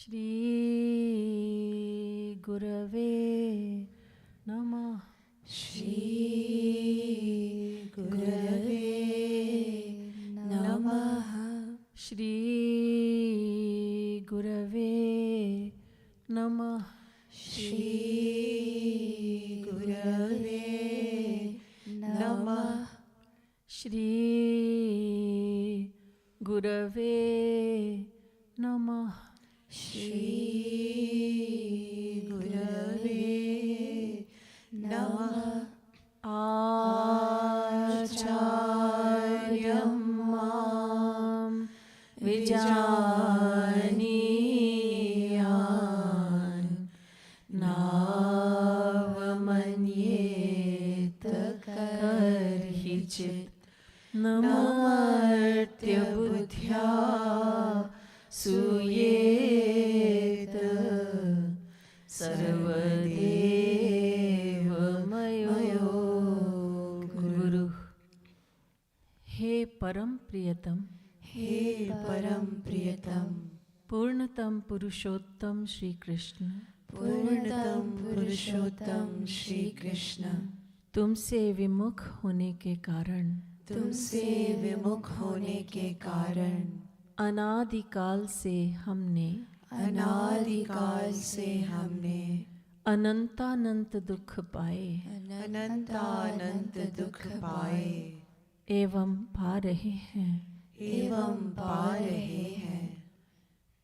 श्री गुरवे नमः। श्री गुरवे नमः। श्री गुरवे नमः। श्री गुरवे नमः। श्री गुरवे नमः। श्री गुरवे नमः। आचार्यं मां विजानीयान् नावमन्येत कर्हिचित् नमर्त्य बुद्ध्या सूयेत सर्वदेवमयो गुरुः। हे परम प्रियतम, हे परम प्रियतम, पूर्णतम पुरुषोत्तम श्री कृष्ण, पूर्णतम पुरुषोत्तम श्री कृष्ण, तुमसे विमुख होने के कारण, तुमसे विमुख होने के कारण अनादिकाल से हमने अनंतानंत दुख पाए अनंतानंत दुख पाए एवं पा रहे हैं।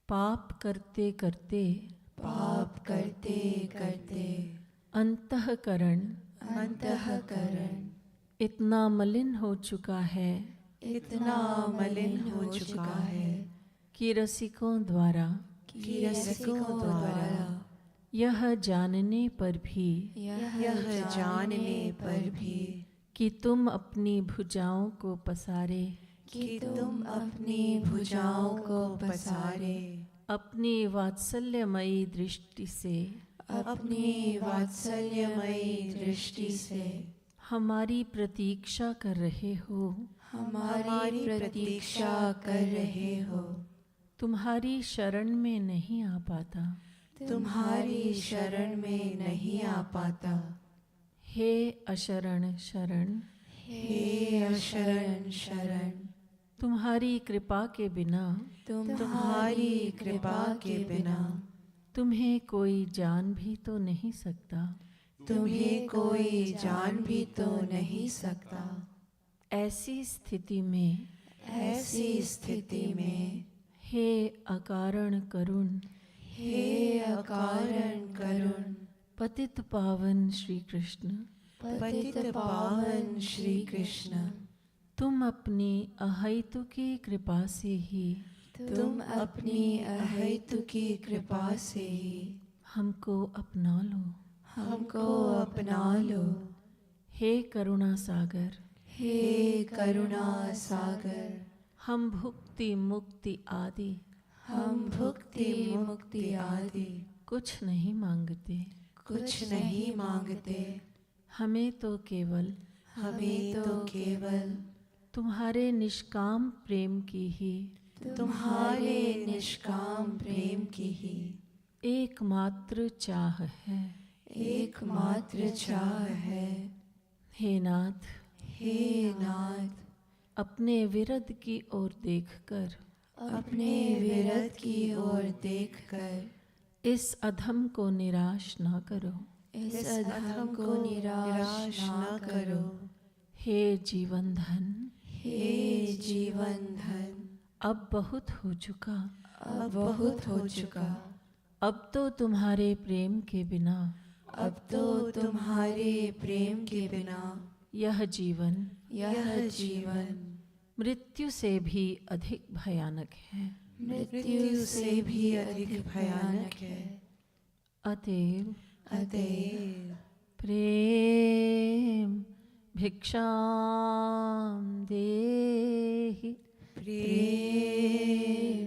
पाप करते करते अंतःकरण इतना मलिन हो चुका है कि रसिकों द्वारा यह जानने पर भी कि तुम अपनी भुजाओं को पसारे, अपनी वात्सल्यमयी दृष्टि से हमारी प्रतीक्षा कर रहे हो। तुम्हारी शरण में नहीं आ पाता। हे अशरण शरण, तुम्हारी कृपा के बिना तुम्हें कोई जान भी तो नहीं सकता। ऐसी स्थिति में हे अकारण करुण, पतित पावन श्री कृष्ण, तुम अपनी अहैतुकी कृपा से ही हमको अपना लो। हे करुणा सागर, हम भुक्ति मुक्ति आदि कुछ नहीं मांगते। हमें तो केवल तुम्हारे निष्काम प्रेम की ही एकमात्र चाह है। हे नाथ, अपने विरद की ओर देखकर इस अधम को निराश ना करो। हे जीवन धन, अब बहुत हो चुका। अब तो तुम्हारे प्रेम के बिना यह जीवन मृत्यु से भी अधिक भयानक है। अतएव प्रेम भिक्षाम देहि, प्रेम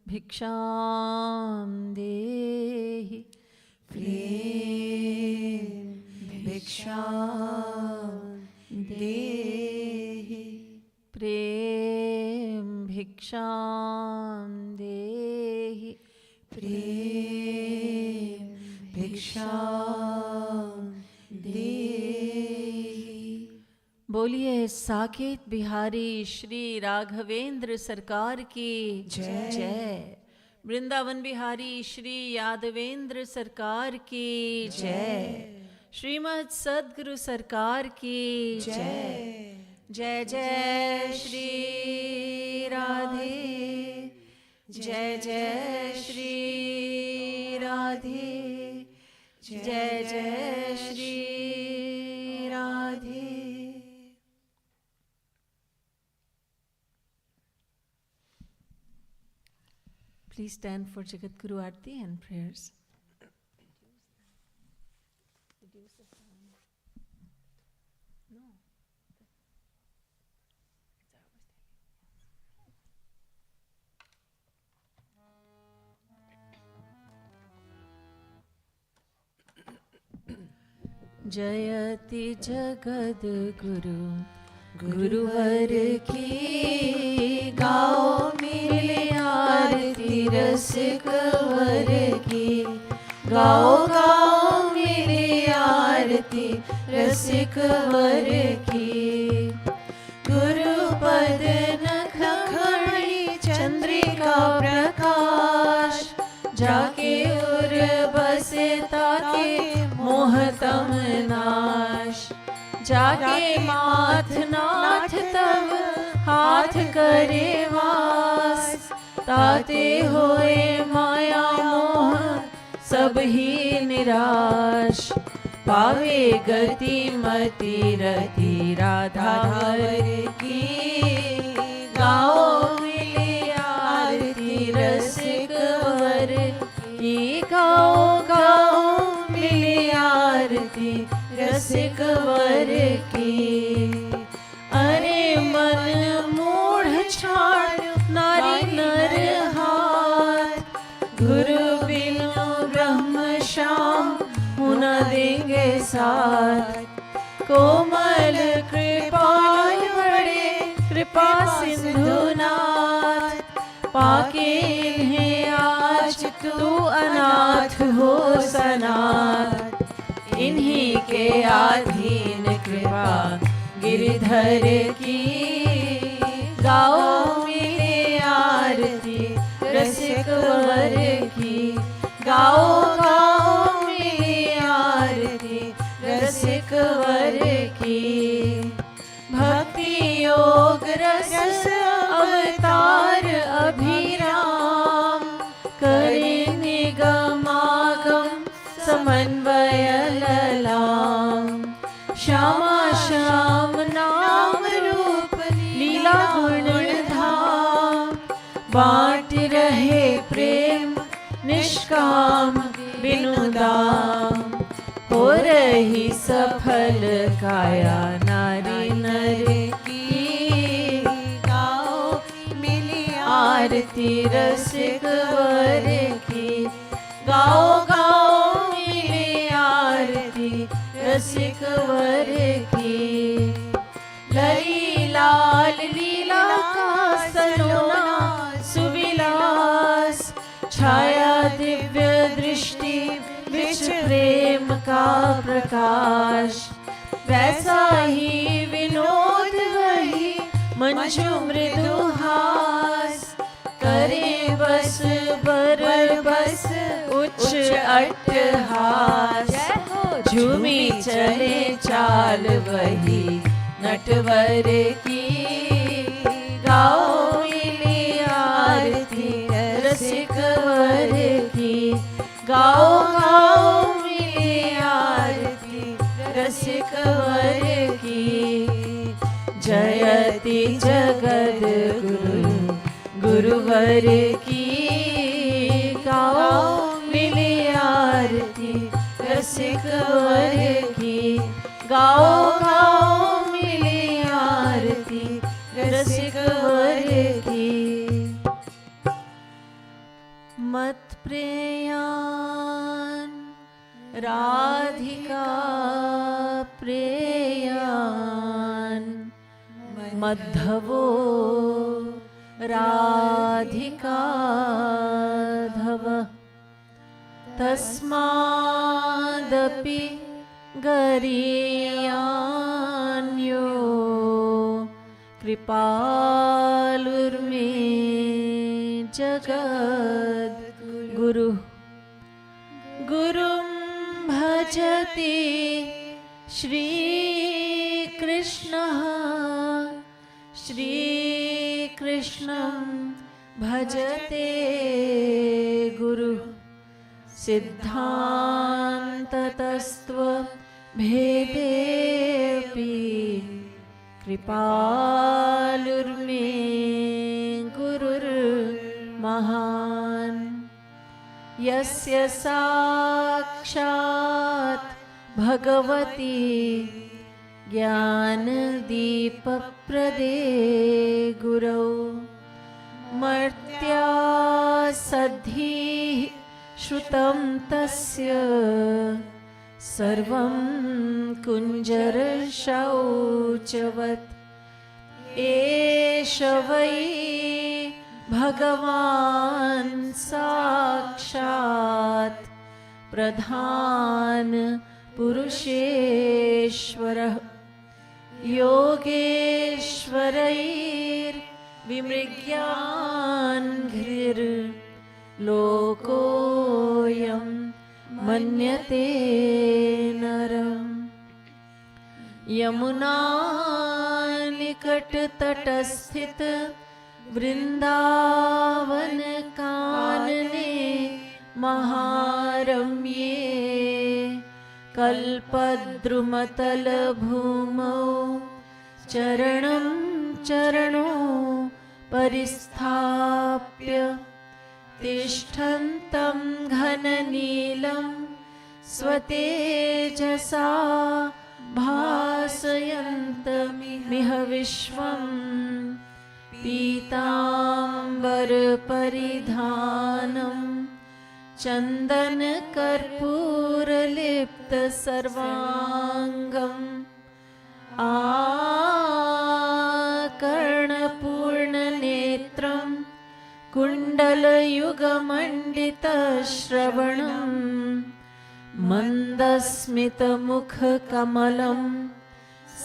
भिक्षाम देहि, भिक्षाम देहि। प्रेम भिक्षां देहि, प्रेम भिक्षां देहि। बोलिए साकेत बिहारी श्री राघवेंद्र सरकार की जय। जय। वृंदावन बिहारी श्री यादवेंद्र सरकार की जय। श्रीमद् सद्गुरु सरकार की जय। जय जय श्री राधे, जय जय श्री राधे, जय जय Shri Radhe. Please stand for Jagat Guru Aarti and prayers. जयति जगद गुरु गुरुवर की, गाओ मिले आरती रसिक वर की। गाओ गाओ मिले आरती रसिक वर की। गुरुपद नख खड़ी चंद्रिका प्रकाश, जाके उर बसे ताके मोहतम नाश। जाके माथ नाथ तब हाथ करे वास, ताते होए माया मोह सब ही निराश। पावे गति मति रति राधा वर की, गाओ मिले आरती रसिक वर की। गाओ गाओ मिले आरती रसिक वर की। अरे मन मूढ़ छाड़ नारी नर हाथ, गुरु बिनु ब्रह्म श्याम न देंगे साथ। कोमल कृपाल बड़े कृपा सिंधुनाथ, पाके इन्हें आज तू अनाथ हो सनाथ। इन्हीं के आधीन कृपा गिरधर की, गाओ मिले आरती रसिक वर की। गाओ गाओ मिले आरती रसिक वर की। भक्ति योग रस अवतार अभिराम, करे निगमागम समन्वय ललाम। श्यामा श्याम नाम रूप लीला गुण धाम, बांट रहे प्रेम निष्काम बिनु दाम। हो रही सफल काया नारी नर की, गाओ मिली आरती रसिक वर की। गाओ गाओ मिली आरती रसिक वर की। लरी लाल लीला का सलोना सुविलास, छाया दिव्य दृष्टि विच प्रेम का प्रकाश। वैसा ही विनोद वही मंजू मृदु हास, करे बस बर बस उच्च अट्टहास। झूमी चले चाल वही नटवर की, गाओ मिली आरती रसिक वर की। गाओ गाओ मिली आरती रसिक वर की। जयति जगद गुरु गुरुवर की, गाओ मिली आरती रसिक वर की। गाओ गाओ मिली आरती रसिक वर की। मत प्रेयान राधिका प्रेयान, मद्धवो राधिकाधव तस्मादपि गरीयान्यो कृपालुर्मे जगद्गुरुः गुरुं भजति श्रीकृष्णः श्रीकृष्णं भजते गुरुः सिद्धान्ततस्त्व भेदेऽपि कृपालुर्मे गुरुर्महान् यस्य साक्षात् भगवती ज्ञानदीपप्रदे गुरौ मर्त्या सद्धिः श्रुतं तस्य सर्वं कुञ्जरशौचवत् एष वै भगवान् साक्षात् प्रधान पुरुषेश्वरः योगेश्वरैर्विमृग्यान्घ्रिर्लोकोऽयं मन्यते नरम् यमुना निकटतटस्थित वृंदावन कानने महारम्ये कल्पद्रुमतलभूमौ चरणं चरणो परिस्थाप्य तिष्ठन्तं घननीलं स्वतेजसा भासयन्तमिह विश्वं पीताम्बरपरिधानं चन्दनकर्पूरलिप्तसर्वाङ्गम् आकर्णपूर्णनेत्रं कुण्डलयुगमण्डितश्रवणं मन्दस्मितमुखकमलं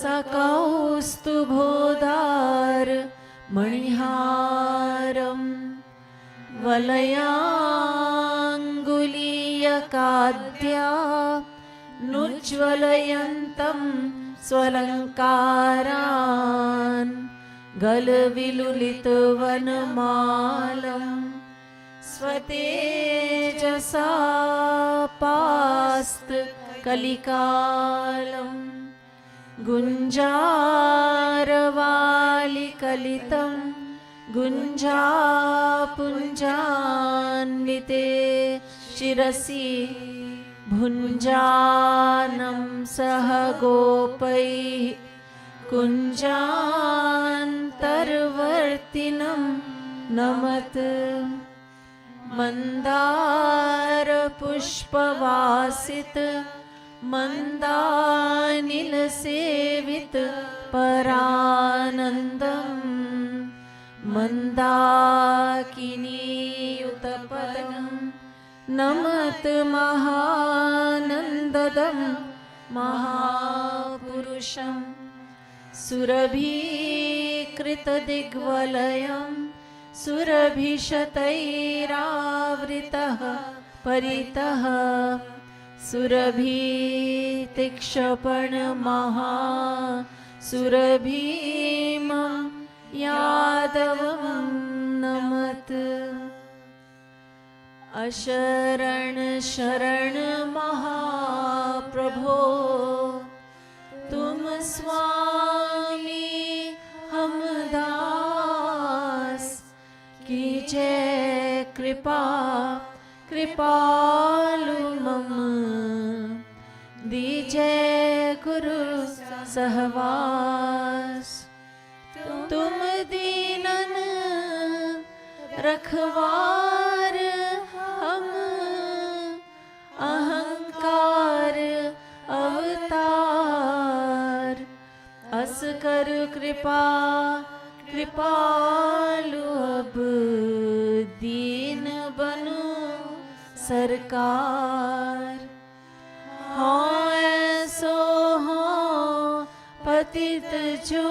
सकौस्तुभोदार मणिहारं वलयाङ्गुलीयकाद्या नुज्ज्वलयन्तं स्वलङ्कारान् गलविलुलितवनमालं स्वतेजसा पास्तकलिकालम् गुञ्जारवालिकलितं गुञ्जापुञ्जान्विते शिरसि भुञ्जानं सह गोपैः कुञ्जान्तर्वर्तिनं नमत मन्दारपुष्पवासित मन्दानिलसेवित परानन्दं मन्दाकिनीयुतपदं नमत महानन्ददं महापुरुषं सुरभीकृतदिग्वलयं सुरभिशतैरावृतः परितः सुरभीतिक्षपणमहा सुरभीमं यादवं नमत अशरण शरण महाप्रभो तुम स्वामी हम दास कीजय कृपा कृपालु मम दीजय गुरु सहवास तुम दीनन रखवार हम अहंकार अवतार बस कर कृपा कृपालु अब दीन बनू सरकार। हो ऐसो हो पतित जो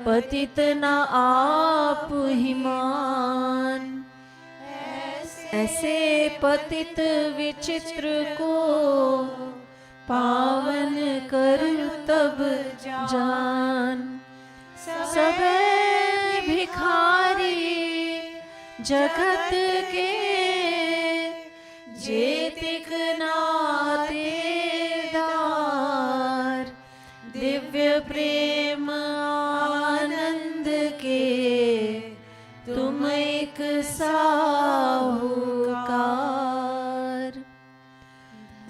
पतित न आप ही मान। ऐसे पतित विचित्र को पावन करूं तब जान। सबे भिखारी जगत के जेतिक नाते दार। दिव्य प्रेम आनंद के तुम एक साहूकार।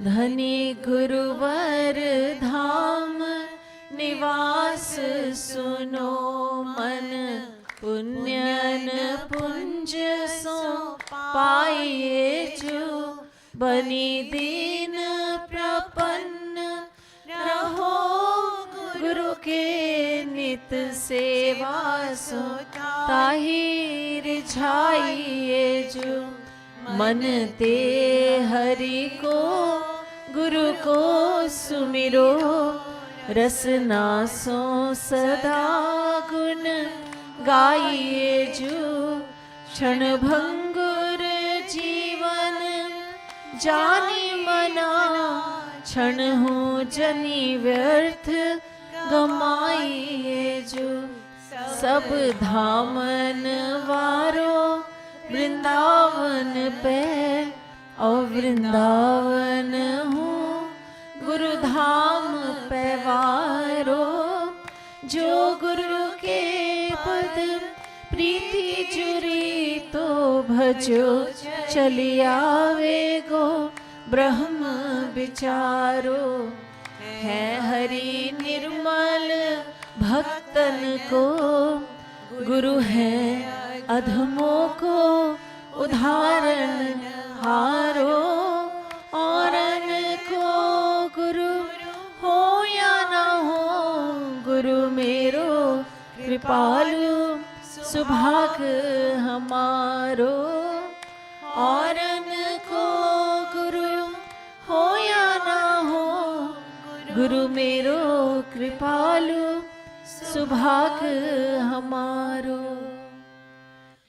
धनी गुरुवर धाम निवास सुनो मन। पुण्यन पुंज सो पाइए जो बनी दीन प्रपन्न। रहो गुरु के नित सेवा सो ताहि रिझाइए जो। मन ते हरि को गुरु को सुमिरो। रसना सो सदा गुण गाइए जो। क्षण भंगुर जीवन जानी मना। क्षण हो जनी व्यर्थ गमाइए जो। सब धामन वारो वृंदावन पे और वृंदावन हूँ गुरु धाम पे वारो। जो गुरु के पद प्रीति जुरी तो भजो। चली आवे गो ब्रह्म विचारो। है हरि निर्मल भक्तन को गुरु है अधमों को उदाहरण हारो। औरन को गुरु हो या ना हो गुरु मेरो कृपालु सुभाग हमारो। औरन को गुरु हो या ना हो गुरु मेरो कृपालु सुभाग हमारो।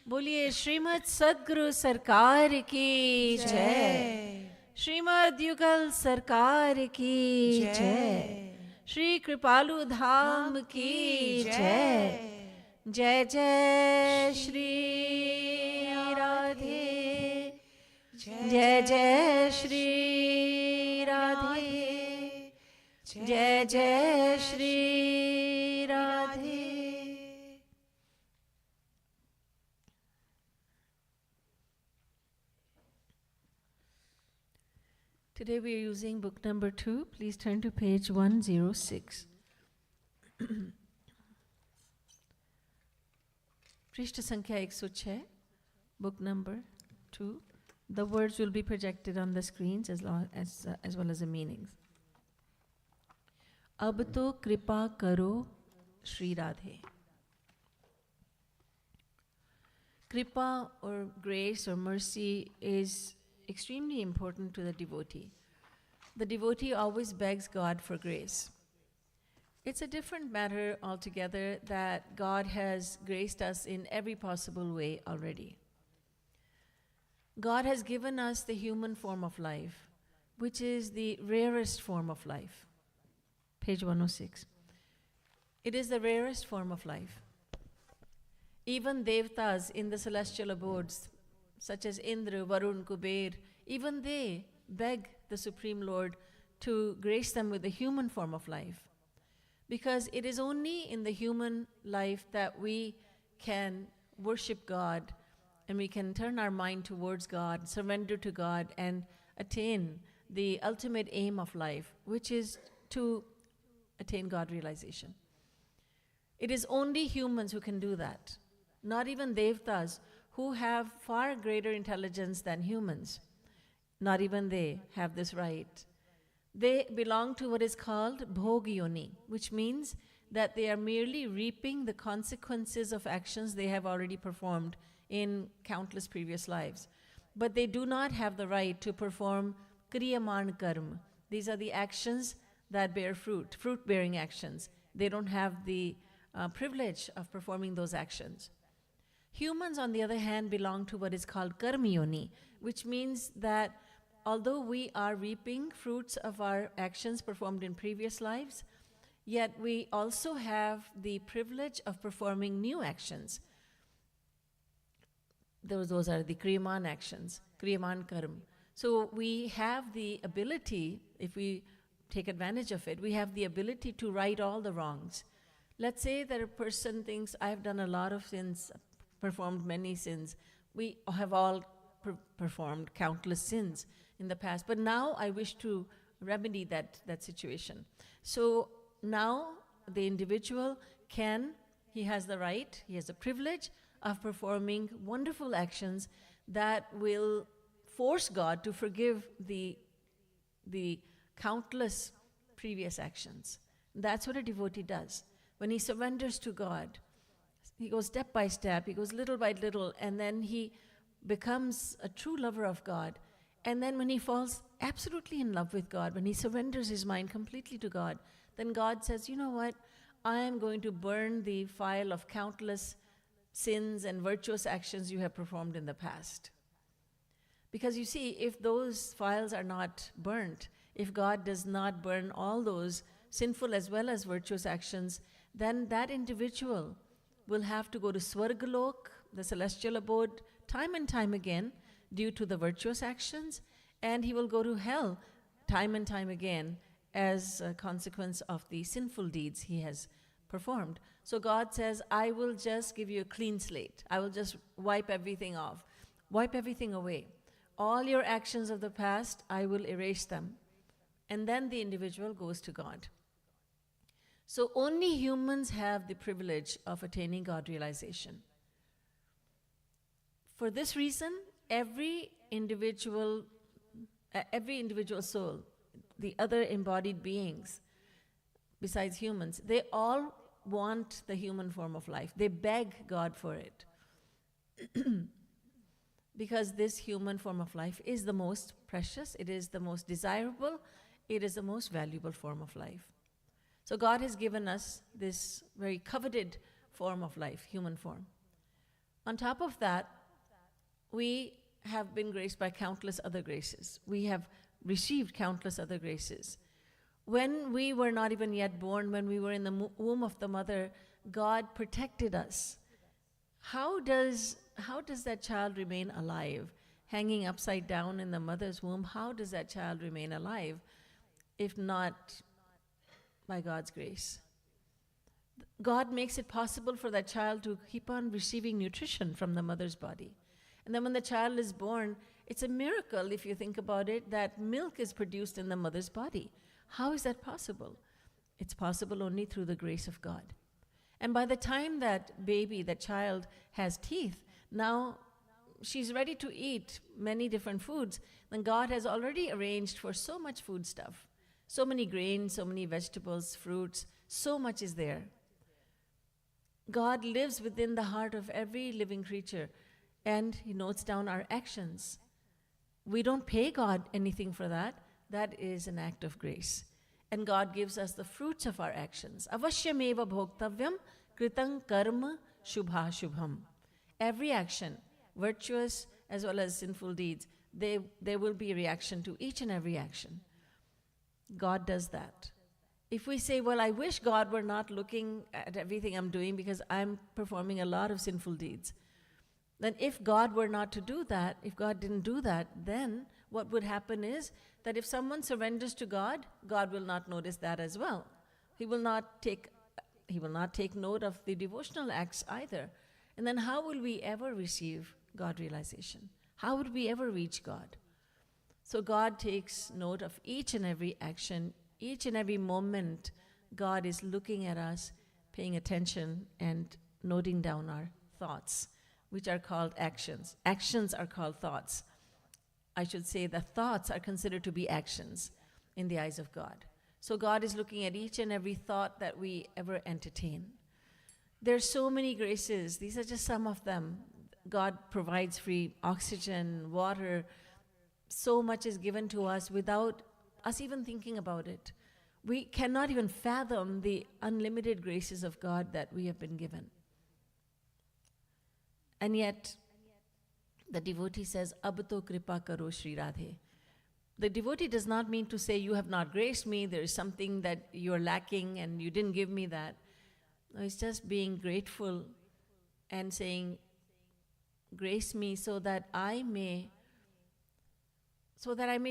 बोलिए श्रीमद सद्गुरु सरकार की जय। श्रीमद युगल सरकार की जय। श्री कृपालु धाम की जय। जय जय श्री राधे। जय जय श्री राधे। जय जय Shri Radhe. Today we are using book number 2. Please turn to page 106. पृष्ठ संख्या 106, book number 2. The words will be projected on the screens as well as the meanings. अब तो कृपा करो Shri Radhe. Kripa or grace or mercy is extremely important to the devotee. The devotee always begs God for grace. It's a different matter altogether that God has graced us in every possible way already. God has given us the human form of life, which is the rarest form of life. Page 106. It is the rarest form of life. Even Devtas in the celestial abodes, such as Indra, Varun, Kuber, even they beg the Supreme Lord to grace them with the human form of life. Because it is only in the human life that we can worship God and we can turn our mind towards God, surrender to God, and attain the ultimate aim of life, which is to attain God realization. It is only humans who can do that. Not even Devtas, who have far greater intelligence than humans. Not even they have this right. They belong to what is called Bhog yoni, which means that they are merely reaping the consequences of actions they have already performed in countless previous lives. But they do not have the right to perform kriyaman karma. These are the actions that bear fruit, fruit-bearing actions. They don't have the privilege of performing those actions. Humans, on the other hand, belong to what is called karma yoni, which means that although we are reaping fruits of our actions performed in previous lives, yet we also have the privilege of performing new actions. Those are the kriyaman actions, kriyaman karma. So we have the ability, if we take advantage of it, we have the ability to right all the wrongs. Let's say that a person thinks, I've done a lot of sins, performed many sins. We have all performed countless sins in the past, but now I wish to remedy that situation. So now the individual he has the right, he has the privilege of performing wonderful actions that will force God to forgive the countless previous actions. That's what a devotee does. When he surrenders to God, he goes step by step, he goes little by little, and then he becomes a true lover of God. And then when he falls absolutely in love with God, when he surrenders his mind completely to God, then God says, you know what? I am going to burn the file of countless sins and virtuous actions you have performed in the past. Because you see, if those files are not burnt, if God does not burn all those sinful as well as virtuous actions, then that individual will have to go to Swargalok, the celestial abode, time and time again due to the virtuous actions, and he will go to hell time and time again as a consequence of the sinful deeds he has performed. So God says, I will just give you a clean slate. I will just wipe everything off, wipe everything away. All your actions of the past, I will erase them. And then the individual goes to God. So only humans have the privilege of attaining God realization. For this reason, every individual soul, the other embodied beings, besides humans, they all want the human form of life. They beg God for it. Because this human form of life is the most precious, it is the most desirable, it is the most valuable form of life. So God has given us this very coveted form of life, human form. On top of that, we have been graced by countless other graces. We have received countless other graces. When we were not even yet born, when we were in the womb of the mother, God protected us. How does that child remain alive? Hanging upside down in the mother's womb, how does that child remain alive if not by God's grace? God makes it possible for that child to keep on receiving nutrition from the mother's body. And then when the child is born, it's a miracle, if you think about it, that milk is produced in the mother's body. How is that possible? It's possible only through the grace of God. And by the time that baby, that child, has teeth, now she's ready to eat many different foods, then God has already arranged for so much food stuff. So many grains, so many vegetables, fruits, so much is there. God lives within the heart of every living creature, and he notes down our actions. We don't pay God anything for that. That is an act of grace. And God gives us the fruits of our actions. Avashyameva bhoktavyam kritang karma shubha shubham. Every action, virtuous as well as sinful deeds, there will be a reaction to each and every action. God does that. If we say, well, I wish God were not looking at everything I'm doing because I'm performing a lot of sinful deeds, then if God were not to do that, if God didn't do that, then what would happen is that if someone surrenders to God, God will not notice that as well. He will not take note of the devotional acts either. And then how will we ever receive God realization? How would we ever reach God? So God takes note of each and every action, each and every moment. God is looking at us, paying attention, and noting down our thoughts, which are called actions. Actions are called thoughts. I should say that thoughts are considered to be actions. in the eyes of God. So God is looking at each and every thought that we ever entertain. There are so many graces. These are just some of them. God provides free oxygen, water. So much is given to us without us even thinking about it. We cannot even fathom the unlimited graces of God that we have been given. And yet, the devotee says, Ab to kripa karo Shri Radhe. The devotee does not mean to say, you have not graced me, there is something that you are lacking and you didn't give me that. No, it's just being grateful and saying, grace me so that I may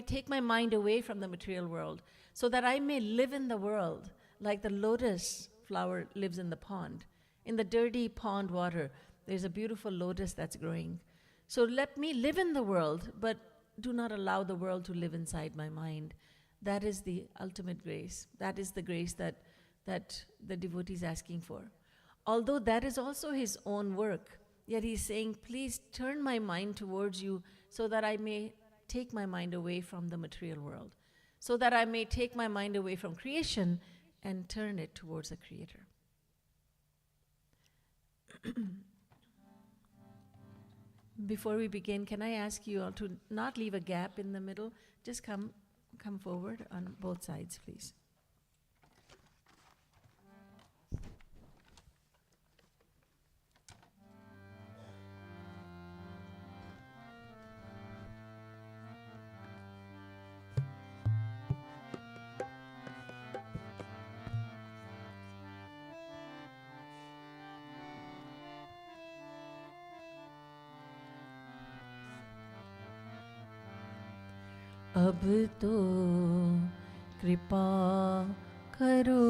take my mind away from the material world, so that I may live in the world like the lotus flower lives in the pond. In the dirty pond water, there's a beautiful lotus that's growing. So let me live in the world, but do not allow the world to live inside my mind. That is the ultimate grace. That is the grace that the devotee is asking for. Although that is also his own work, yet he's saying, please turn my mind towards you so that I may take my mind away from the material world, so that I may take my mind away from creation and turn it towards the Creator. Before we begin, can I ask you all to not leave a gap in the middle? Just come forward on both sides, please. अब तो कृपा करो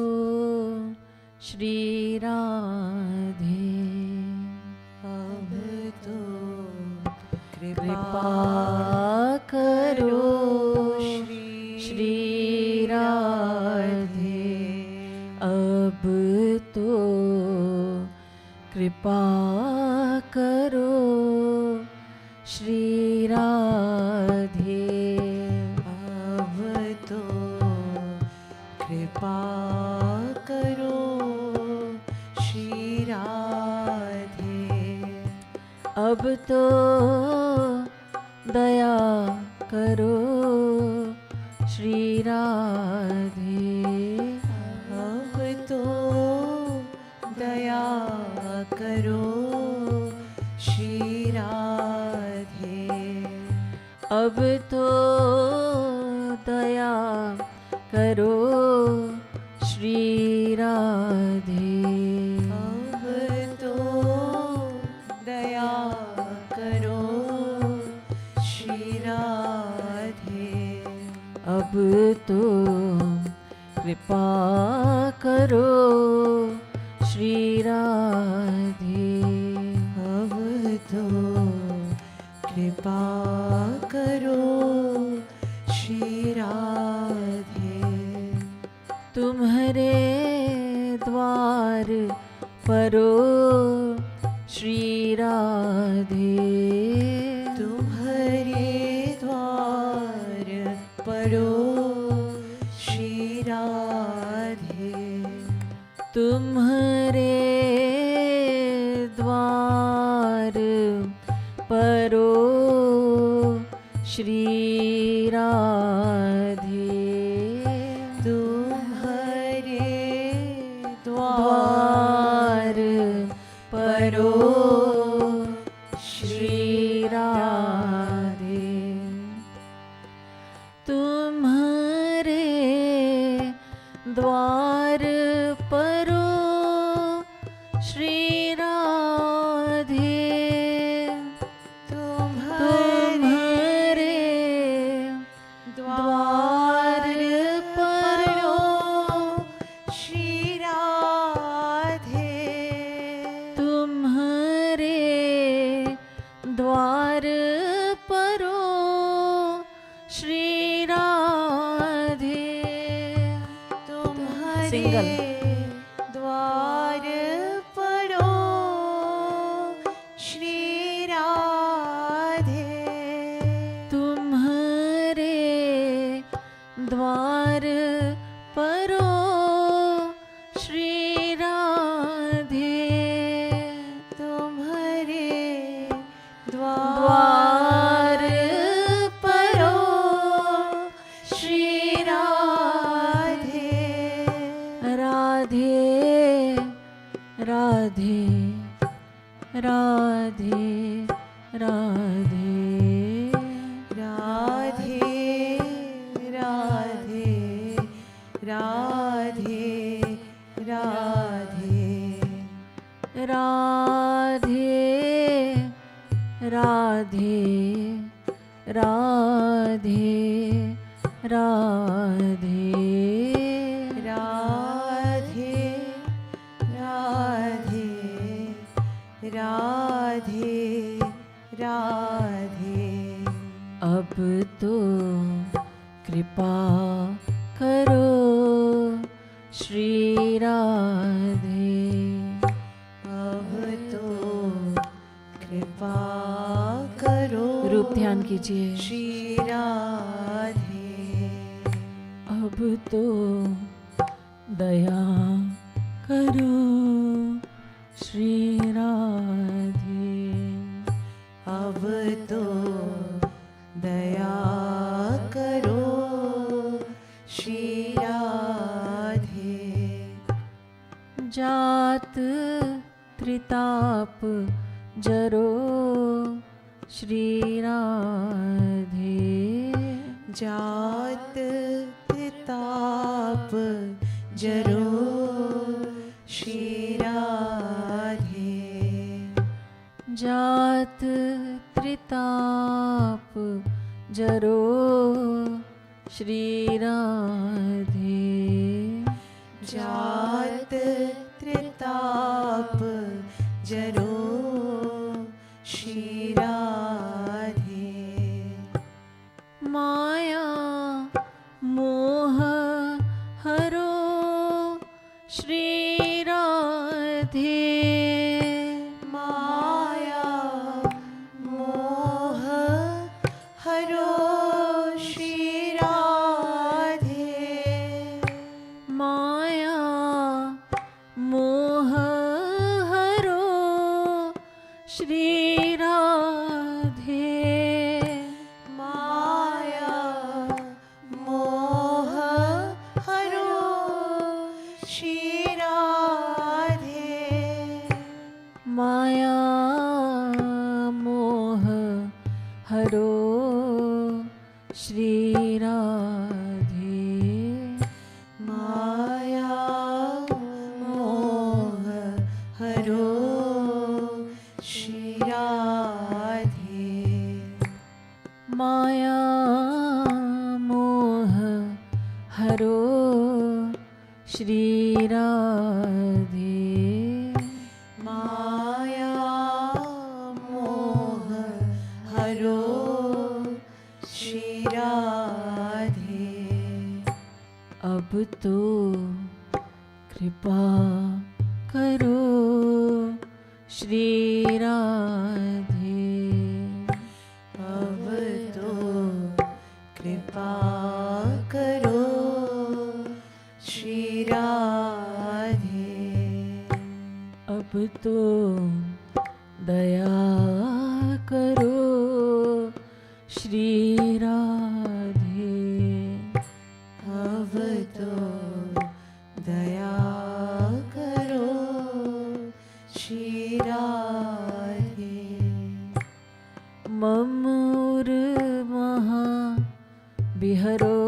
श्री राधे, अब तो कृपा करो श्री राधे, अब तो कृपा करो श्री राधे, कृपा करो श्री राधे, अब तो दया करो श्री राधे, अब तो दया करो श्री राधे, अब तो दया करो श्री राधे, अब तो दया करो श्री राधे, अब तो कृपा करो श्री राधे, अब तो कृपा करो श्री राधे, तुम्हारे द्वार परो श्री राधे, तुम्हारे द्वार परो श्री राधे, तुम्हारे द्वार परो श्री राधे, तुम्हारे द्वार परो श्री राधे, तुम्हारे द्वार परो श्री राधे, द्वार परो राधे राधे राधे राधे राधे राधे राधे राधे राधे राधे राधे राधे राधे राधे राधे। अब तो कृपा करो श्री राधे, अब तो कृपा करो। रूप ध्यान कीजिए। श्री राधे, अब तो दया करो श्री राधे, अब तो दया करो श्री राधे। जात त्रिताप जरो श्री राधे, जात त्रिताप जरो श्री राधे, जात त्रिताप जरो श्री राधे, जात त्रिताप जरो श्री राधे। माया मोह हरो श्री राधे, माया मोह हरो श्री राधे, माया मोह हरो श्री राधे, माया मोह हरो श्री राधे, माया मोह हरो श्री राधे, माया मोह हरो श्री राधे, माया मोह हरो श्री राधे, माया मोह हरो श्री राधे। अब तो कृपा करो श्री राधे, अब तो कृपा करो श्री राधे, अब तो दया करो श्री राधे, अब तो दया करो श्री राधे। ममूर महा बिहरो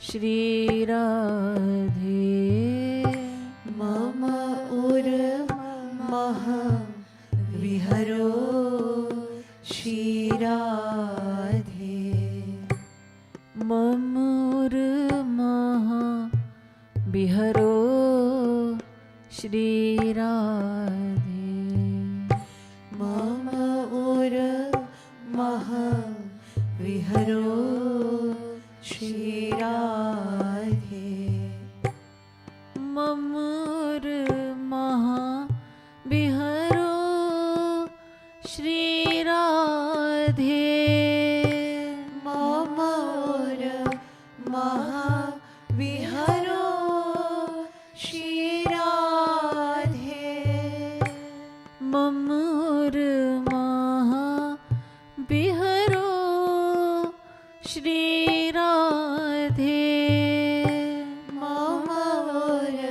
श्री राधे, मम उर मह विहरो श्री राधे, ममूर महा बिहरो श्री राधे, मम उर मह विहरो श्री राधे, ममूर महा बिहरो श्री राधे, मम उर मह विहरो श्री राधे, ममूर महा बिहरो श्री राधे, मम उर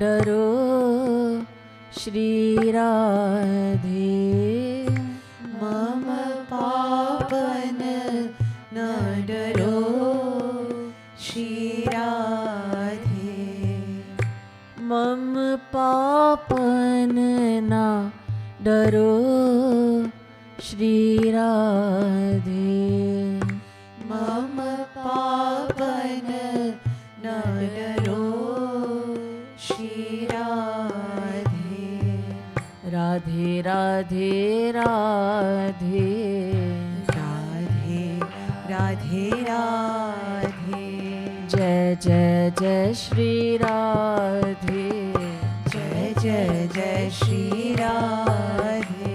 डरो श्री राधे। मम पापन न डरो श्री राधे। मम पापन ना डरो श्री राधे। मम पापन न डरो श्री राधे। राधे राधे राधे राधे राधे राधे। जय जय जय श्री राधे। जय जय जय श्री राधे।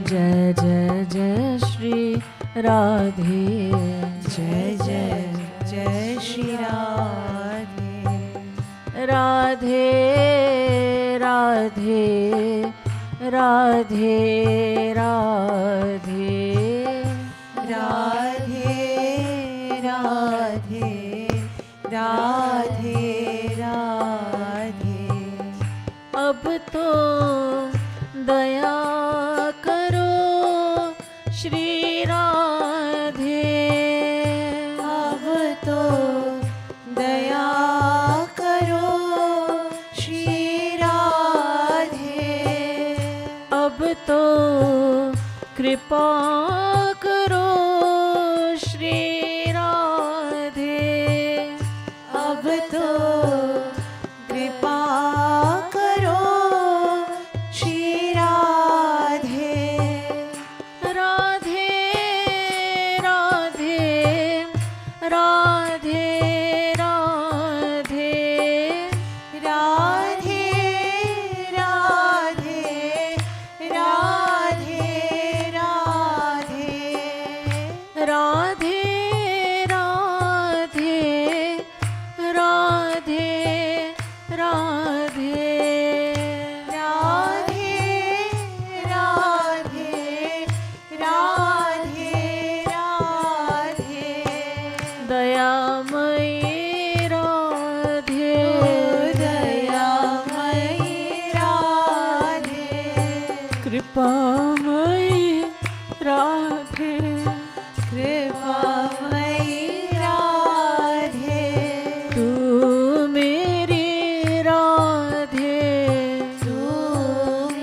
जय जय जय श्री राधे। जय जय जय श्री राधे। राधे राधे राधे राधे राधे राधे राधे राधे। अब तो दया करो श्री राधे। अब तो दया करो श्री राधे। अब तो कृपा करो श्री राधे। अब तो कृपा करो श्री राधे। राधे राधे राधे राधे राधे राधे राधे राधे। राधे राधे राधे राधे राधे राधे राधे राधे। दयामयी राधे। दयामयी राधे। कृपामयी राधे। कृपामयी राधे। तू मेरी राधे। तू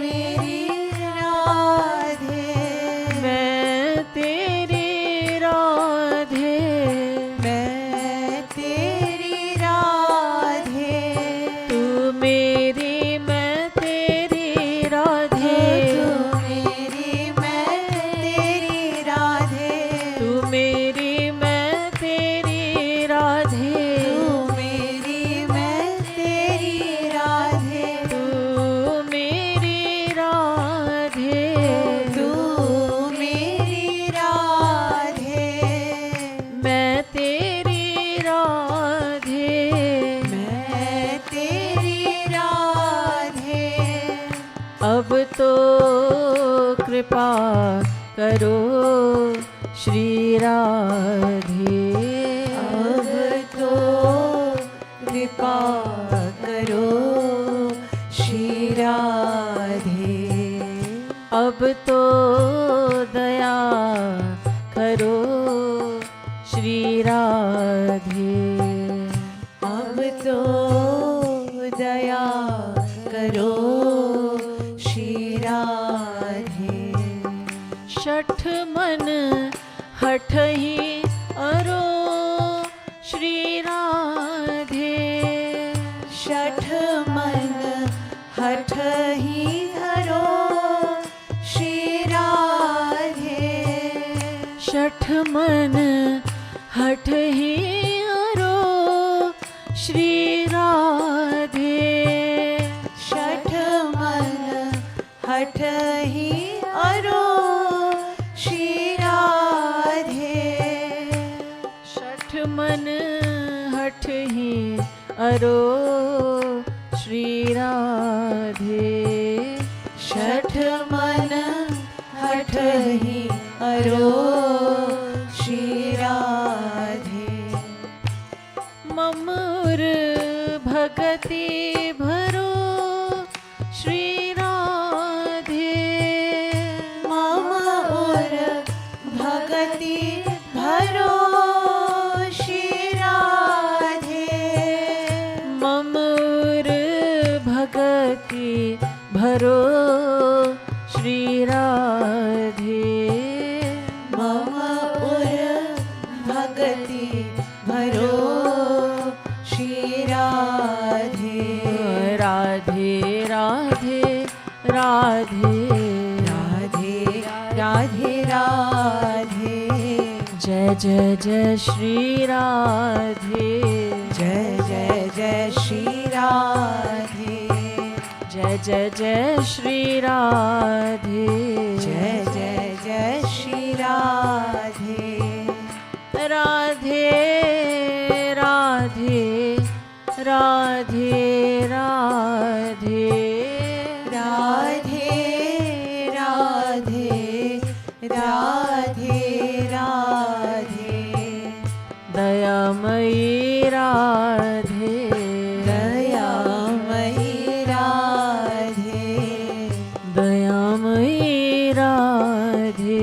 मेरी राधे। मैं तेरी राधे। मैं तेरी राधे। तू मेरी मैं तेरी राधे। तू मेरी मैं तेरी राधे। तू मेरी मैं तेरी राधे। तू मेरी राधे। तू मेरी राधे। तू मेरी राधे। मैं तेरी राधे। मैं तेरी राधे। अब तो कृपा करो श्री राधे। अब तो कृपा करो श्री राधे। अब तो दया करो श्री राधे। अब तो दया करो श्री राधे। शठ मन हठ ही अरो श्री राधे। शठ मन हठ ही धरो श्री राधे। शठ मन हठ ही अरो श्री राधे। शठ मन हठ ही अरो श्री राधे। शठ मन हठ ही अरो श्री राधे। शठ मन हठ ही अरो श्री राधे। मम उर भगति भरो भगति भरो श्री राधे। मम उर भगति भरो श्री राधे। राधे राधे राधे राधे राधे राधे। जय जय जय श्री राधे। जय जय जय श्री राधे। जय जय जय श्री राधे। जय जय जय श्री राधे। राधे राधे राधे राधे राधे राधे राधे राधे। दयामयी राधे। दयामयी राधे। दयामयी राधे।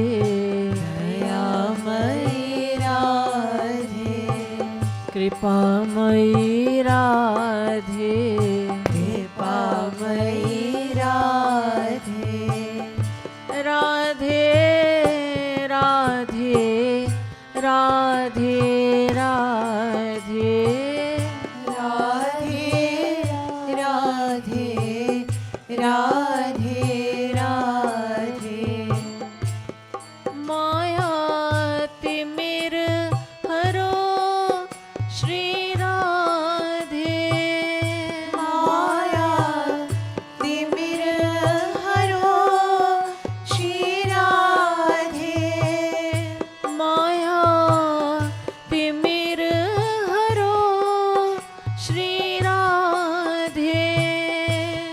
दयामयी राधे। कृपामयी राधे। कृपामयी राधे। राधे राधे राधे राधे राधे राधे राधे राधे। माया तिमिर हरो श्री राधे। माया तिमिर हरो श्री राधे। माया तिमिर हरो श्री राधे।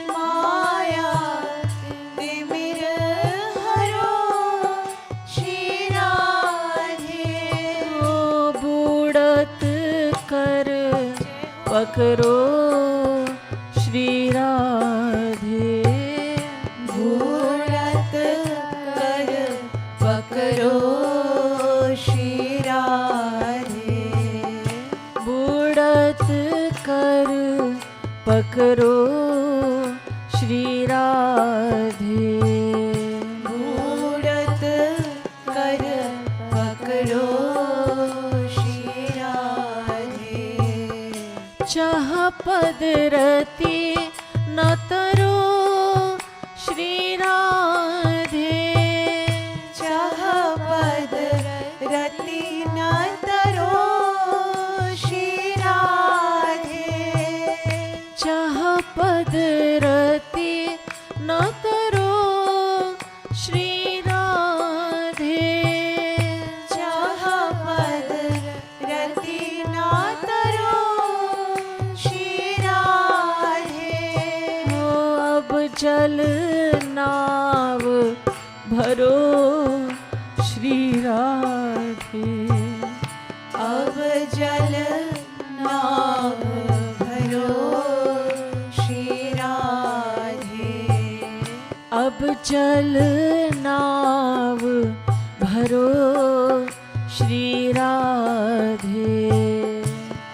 माया तिमिर हरो श्री राधे। ओ बूढ़त कर पकड़ो श्री राधे। भूरत कर पकड़ो श्री राधे। बूढ़त कर पकड़ो श्री राधे। भूरत कर पकड़ो श्री राधे। चाह पद रति न तरो श्री राधे। चाह पद रति न तरो श्री राधे। चाह पद रति न तरो श्री राधे। चाह पद रति न तरो श्री राधे। हो अब जल नाव भरो श्री राधे। अब जल नाव भरो श्री राधे। अब जल नाव भरो श्री राधे।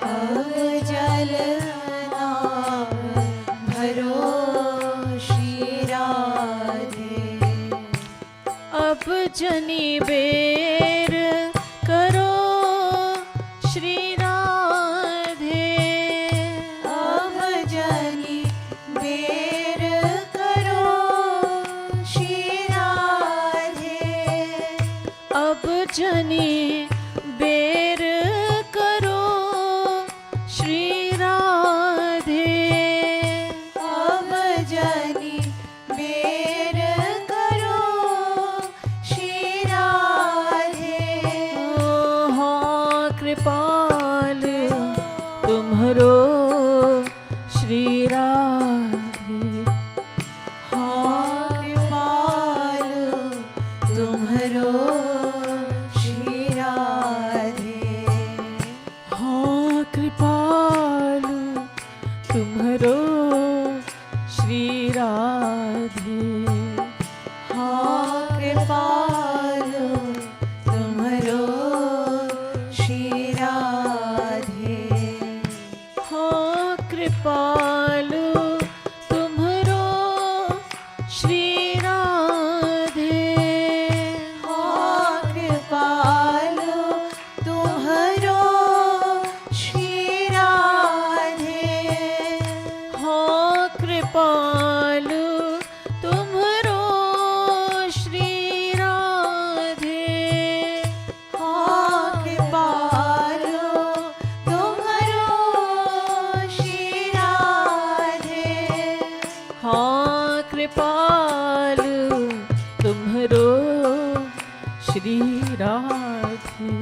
अब जल नाव भरो श्री राधे। अब जनी बेर करो श्री राधे। अब जनी बेर करो श्री राधे। अब जनी बेर करो श्री राधे। अब जनी बेर करो श्री राधे। ओ हाँ कृपाल तुम्हरो श्री राधे। हाँ कृपाल तुम्हरो श्री राधे। हाँ कृपाल तुम्हरो श्री राधे। हाँ कृपाल तुम्हरो श्री राधे। हाँ कृपाल तुम्हरो कृपालु तुम्हरो श्री राधे। हाँ कृपालु तुम्हरो श्री राधे। हाँ कृपालु तुम्हरो श्री राधे।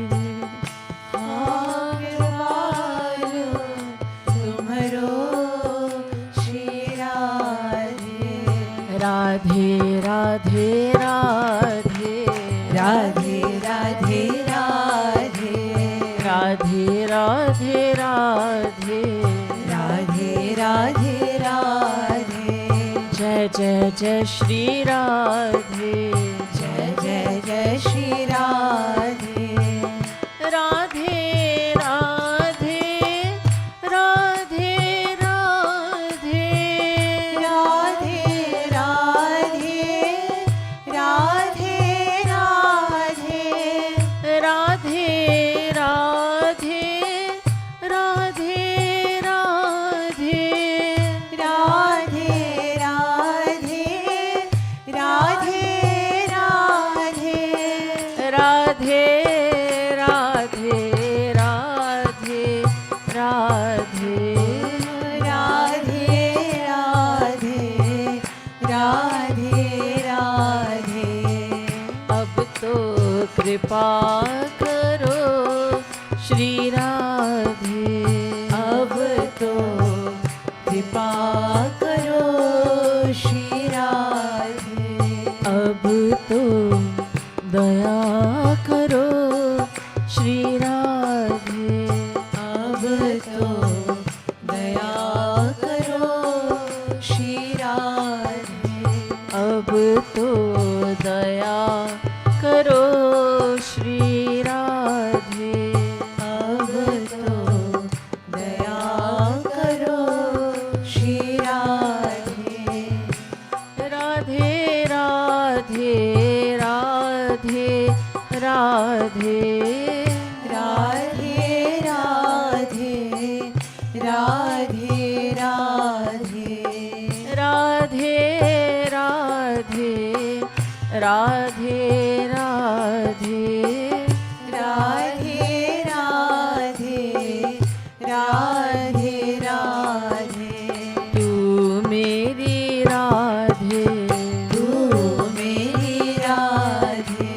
हाँ कृपालु तुम्हरो श्री राधे। राधे राधे राधे राधे राधे राधे। राधे राधे राधे राधे राधे राधे। जय जय जय श्री राधे। जय जय जय श्री राधे। राधे राधे राधे राधे राधे राधे राधे राधे। राधे राधे राधे राधे राधे राधे राधे राधे। राधे राधे राधे राधे राधे राधे राधे। अब तो कृपा करो श्री राधे। अब तो कृपा करो श्री राधे। अब तो दया करो श्री राधे। अब तो दया करो श्री राधे। अब तो दया करो श्री राधे। अब तो दया करो श्री राधे। राधे राधे राधे राधे राधे राधे राधे राधे। राधे राधे राधे राधे राधे राधे राधे राधे। तू मेरी राधे। तू मेरी राधे।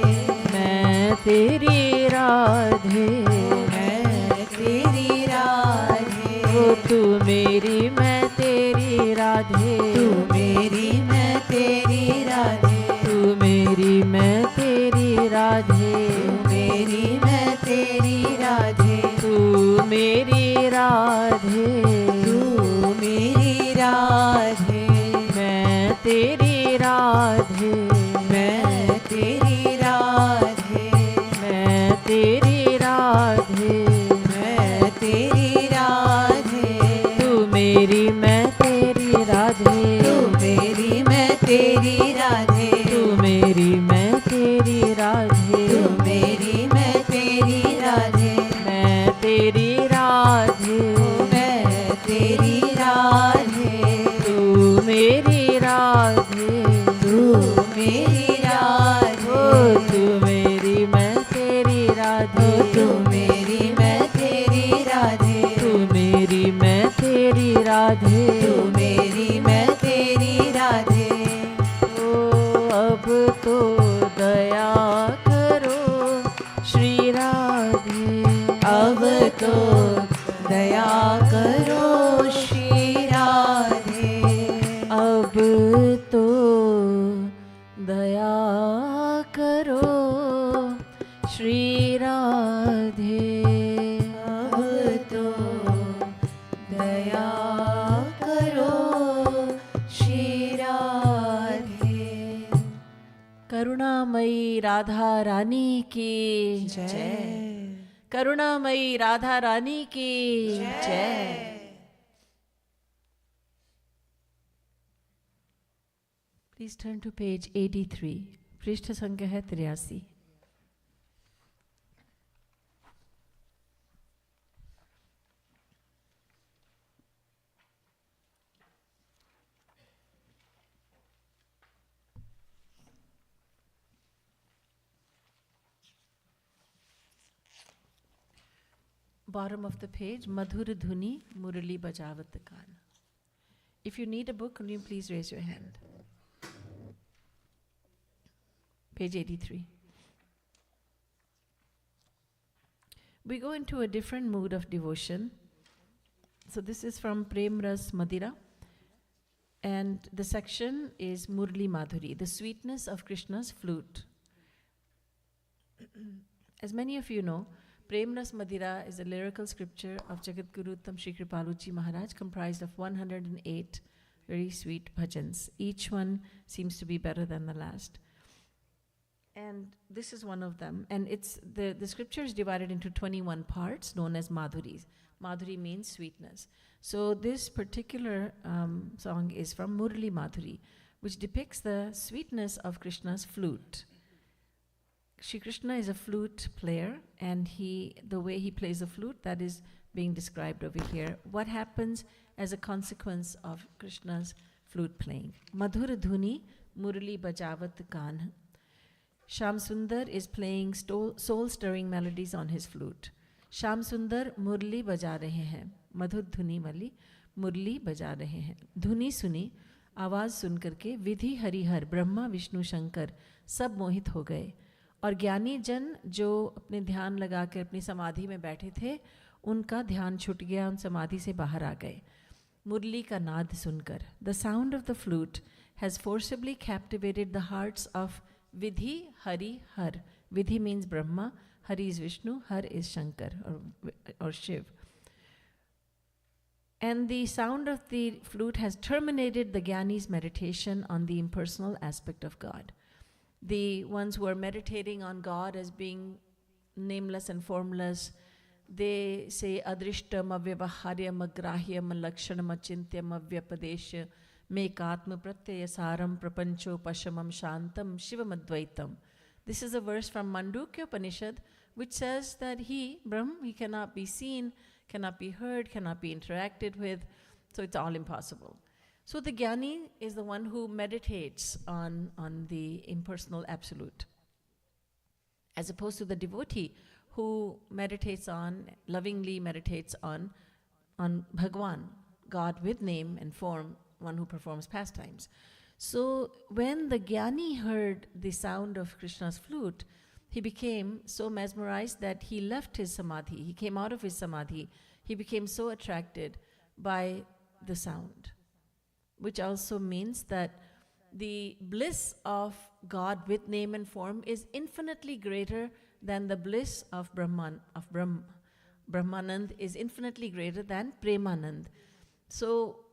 मैं तेरी राधे। मैं तेरी राधे। ओ तू मेरी मैं तेरी राधे। तू मेरी मैं तेरी राधे। तू मेरी मैं तेरी राधे। मेरी मैं तेरी राधे। तू मेरी राधे। तू मेरी राधे। मैं तेरी राधे। मैं तेरी राधे। मैं तेरी राधे। मैं तेरी राधे। तू मेरी मैं तेरी राधे। तू मेरी मैं तेरी राधे। तू मेरी मैं तेरी राधे। तू मेरी मैं तेरी राधे। मैं तेरी राधे। मैं तेरी राधे। तू मेरी राधे। तू मेरी राधे। ओ तू मेरी मैं तेरी राधे। तू मेरी मैं तेरी राधे। तू मेरी मैं तेरी राधे। तू मेरी मैं तेरी राधे। ओ अब तो दया करो श्री राधे। अब तो दया करो श्री राधे। अब तो दया करो श्री राधे। अब तो दया करो श्री राधे। करुणामयी राधा रानी की जय। करुणामयी राधा रानी की जय। Please turn to page 83। पृष्ठ संख्या है 83। bottom of the page, Madhur Dhuni Murali Bajavat Kan. If you need a book, can you please raise your hand? Page 83. We go into a different mood of devotion. So this is from Prem Ras Madira. And the section is Murli Madhuri, the sweetness of Krishna's flute. As many of you know, Prem Ras Madira is a lyrical scripture of Jagadguru Uttam Shri Kripaluji Maharaj, comprised of 108 very sweet bhajans. Each one seems to be better than the last. And this is one of them. And it's the scripture is divided into 21 parts known as Madhuris. Madhuri means sweetness. So this particular song is from Murli Madhuri, which depicts the sweetness of Krishna's flute. Shri Krishna is a flute player, and the way he plays the flute, that is being described over here. What happens as a consequence of Krishna's flute playing? Madhur Dhuni Murli Bajavat Kan. Shyam Sundar is playing soul-stirring melodies on his flute. Shyam Sundar Murli baja rahe hain. Madhur Dhuni wali Murli baja rahe hain. Dhuni suni, आवाज सुन करके विधि हरिहर ब्रह्मा विष्णु शंकर सब मोहित हो गए. और ज्ञानी जन जो अपने ध्यान लगा कर अपनी समाधि में बैठे थे, उनका ध्यान छूट गया, उन समाधि से बाहर आ गए. मुरली का नाद सुनकर, the sound of the flute has forcibly captivated the hearts of Vidhi, Hari, Har. Vidhi means Brahma, Hari is Vishnu, Har is Shankar or Shiv. And the sound of the flute has terminated the Jnani's meditation on the impersonal aspect of God. The ones who are meditating on God as being nameless and formless, they say adrishtam avyavaharyam agrahyam lakshanam achintyam avyapadesha mekatma pratyayasaram prapancho pashamam shantam shivam advaitam. This is a verse from Mandukya Upanishad which says that he, Brahm, he cannot be seen, cannot be heard, cannot be interacted with, so it's all impossible. So the Jnani is the one who meditates on the impersonal absolute, as opposed to the devotee who lovingly meditates on Bhagwan, God with name and form, one who performs pastimes. So when the Jnani heard the sound of Krishna's flute, he became so mesmerized that he left his samadhi. He came out of his samadhi. He became so attracted by the sound, which also means that the bliss of God with name and form is infinitely greater than the bliss of Brahmanand is infinitely greater than Premanand. So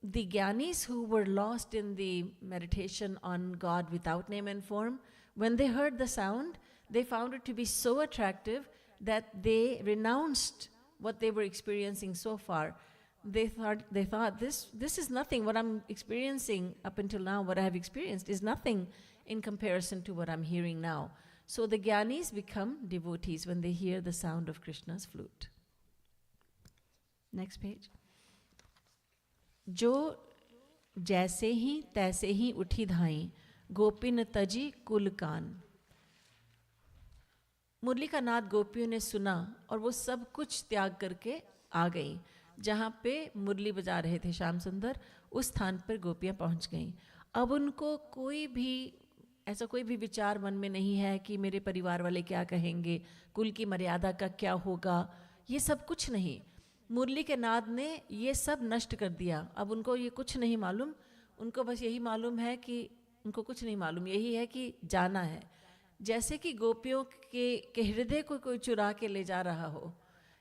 the Jnanis who were lost in the meditation on God without name and form, when they heard the sound, they found it to be so attractive that they renounced what they were experiencing so far. They thought this is nothing. What I'm experiencing up until now, what I have experienced, is nothing in comparison to what I'm hearing now. So the Jnanis become devotees when they hear the sound of Krishna's flute. Next page. जो जैसे ही तैसे ही उठी धाई, गोपिन तजी कुल कान. मुरली का नाद गोपियों ने सुना और वो सब कुछ त्याग करके आ गई. जहाँ पे मुरली बजा रहे थे श्याम सुंदर, उस स्थान पर गोपियाँ पहुँच गईं. अब उनको कोई भी विचार मन में नहीं है कि मेरे परिवार वाले क्या कहेंगे, कुल की मर्यादा का क्या होगा, ये सब कुछ नहीं. मुरली के नाद ने ये सब नष्ट कर दिया. अब उनको ये कुछ नहीं मालूम, उनको बस यही मालूम है कि उनको कुछ नहीं मालूम, यही है कि जाना है. जैसे कि गोपियों के हृदय को कोई चुरा के ले जा रहा हो,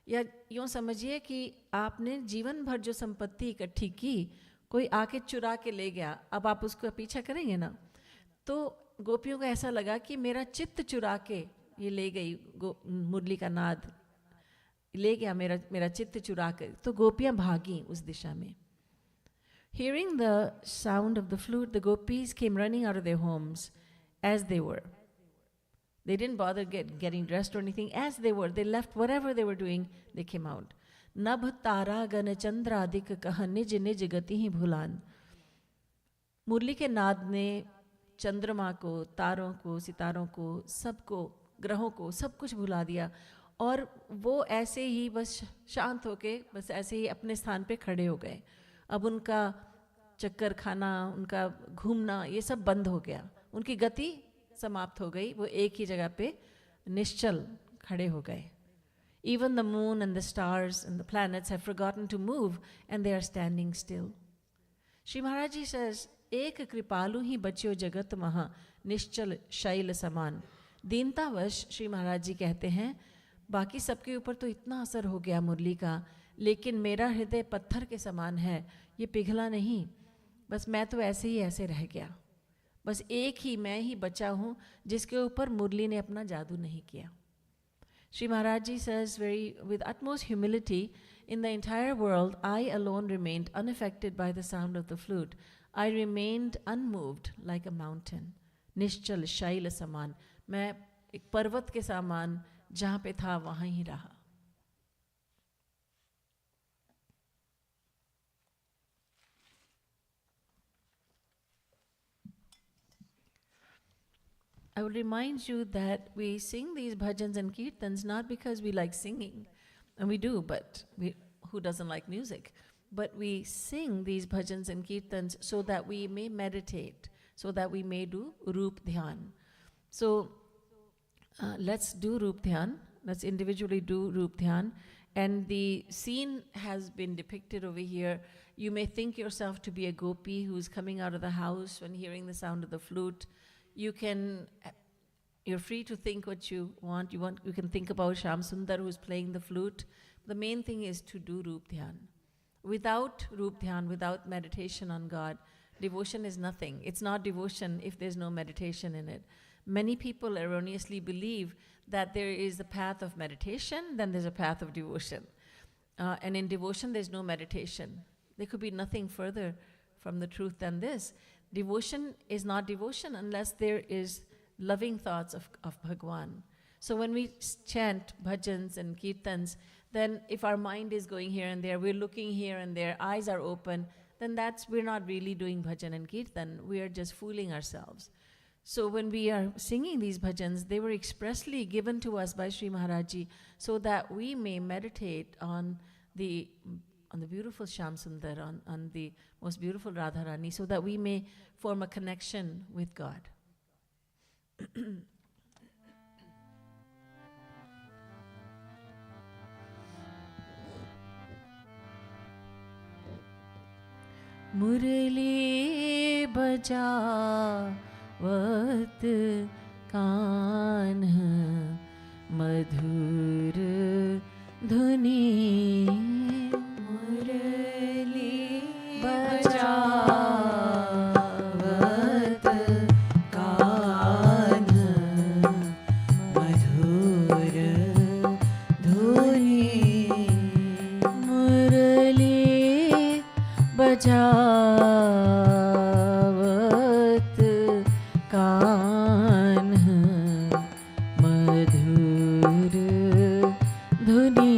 या यूँ समझिए कि आपने जीवन भर जो संपत्ति इकट्ठी की, कोई आके चुरा के ले गया, अब आप उसका पीछा करेंगे ना. तो गोपियों को ऐसा लगा कि मेरा चित्त चुरा के ये ले गई, मुरली का नाद ले गया मेरा चित्त चुरा कर. तो गोपियाँ भागी उस दिशा में. Hearing the sound of the flute, the gopis came running out of their homes as they were. They didn't bother getting dressed or anything. As they were, they left whatever they were doing, they came out. Nabh tara gan chandra adik kah nij nij gati hi bhulan. मुरली के नाद ने चंद्रमा को, तारों को, सितारों को, सबको, ग्रहों को, सब कुछ भुला दिया और वो ऐसे ही बस शांत होके बस ऐसे ही अपने स्थान पे खड़े हो गए। अब उनका चक्कर खाना, उनका घूमना, ये सब बंद हो गया, उनकी गति समाप्त हो गई, वो एक ही जगह पे निश्चल खड़े हो गए। Even the moon and the stars and the planets have forgotten to move and they are standing still. Shri Maharaj Ji says, एक कृपालु ही बच्यो जगत महा निश्चल शैल समान। दीनतावश श्री महाराज जी कहते हैं, बाकी सबके ऊपर तो इतना असर हो गया मुरली का, लेकिन मेरा हृदय पत्थर के समान है, ये पिघला नहीं, बस मैं तो ऐसे ही ऐसे रह गया, बस एक ही मैं ही बचा हूँ जिसके ऊपर मुरली ने अपना जादू नहीं किया। Shri Maharaj Ji says with utmost humility, in the entire world, I alone remained unaffected by the sound of the flute. I remained unmoved like a mountain. निश्चल शैल समान, मैं एक पर्वत के समान जहाँ पे था वहाँ ही रहा। I will remind you that we sing these bhajans and kirtans not because we like singing, and we do, but who doesn't like music? But we sing these bhajans and kirtans so that we may meditate, so that we may do Roop Dhyan. So let's do Roop Dhyan, let's individually do Roop Dhyan. And the scene has been depicted over here. You may think yourself to be a gopi who's coming out of the house when hearing the sound of the flute. You're free to think what you want. You can think about Shyam Sundar who's playing the flute. The main thing is to do Roop Dhyan. Without Roop Dhyan, without meditation on God, devotion is nothing. It's not devotion if there's no meditation in it. Many people erroneously believe that there is a path of meditation, then there's a path of devotion. And in devotion, there's no meditation. There could be nothing further from the truth than this. Devotion is not devotion unless there is loving thoughts of Bhagwan. So when we chant bhajans and kirtans, then if our mind is going here and there, we're looking here and there, eyes are open, then we're not really doing bhajan and kirtan, we are just fooling ourselves. So when we are singing these bhajans, they were expressly given to us by Sri Maharaj Ji so that we may meditate on the beautiful Shyam Sundar, on the most beautiful Radharani, so that we may form a connection with God. Murli bajawat kanha madhur dhuni. Murli bajawat kanha madhur dhuni. Murli bajawat kanha madhur dhuni.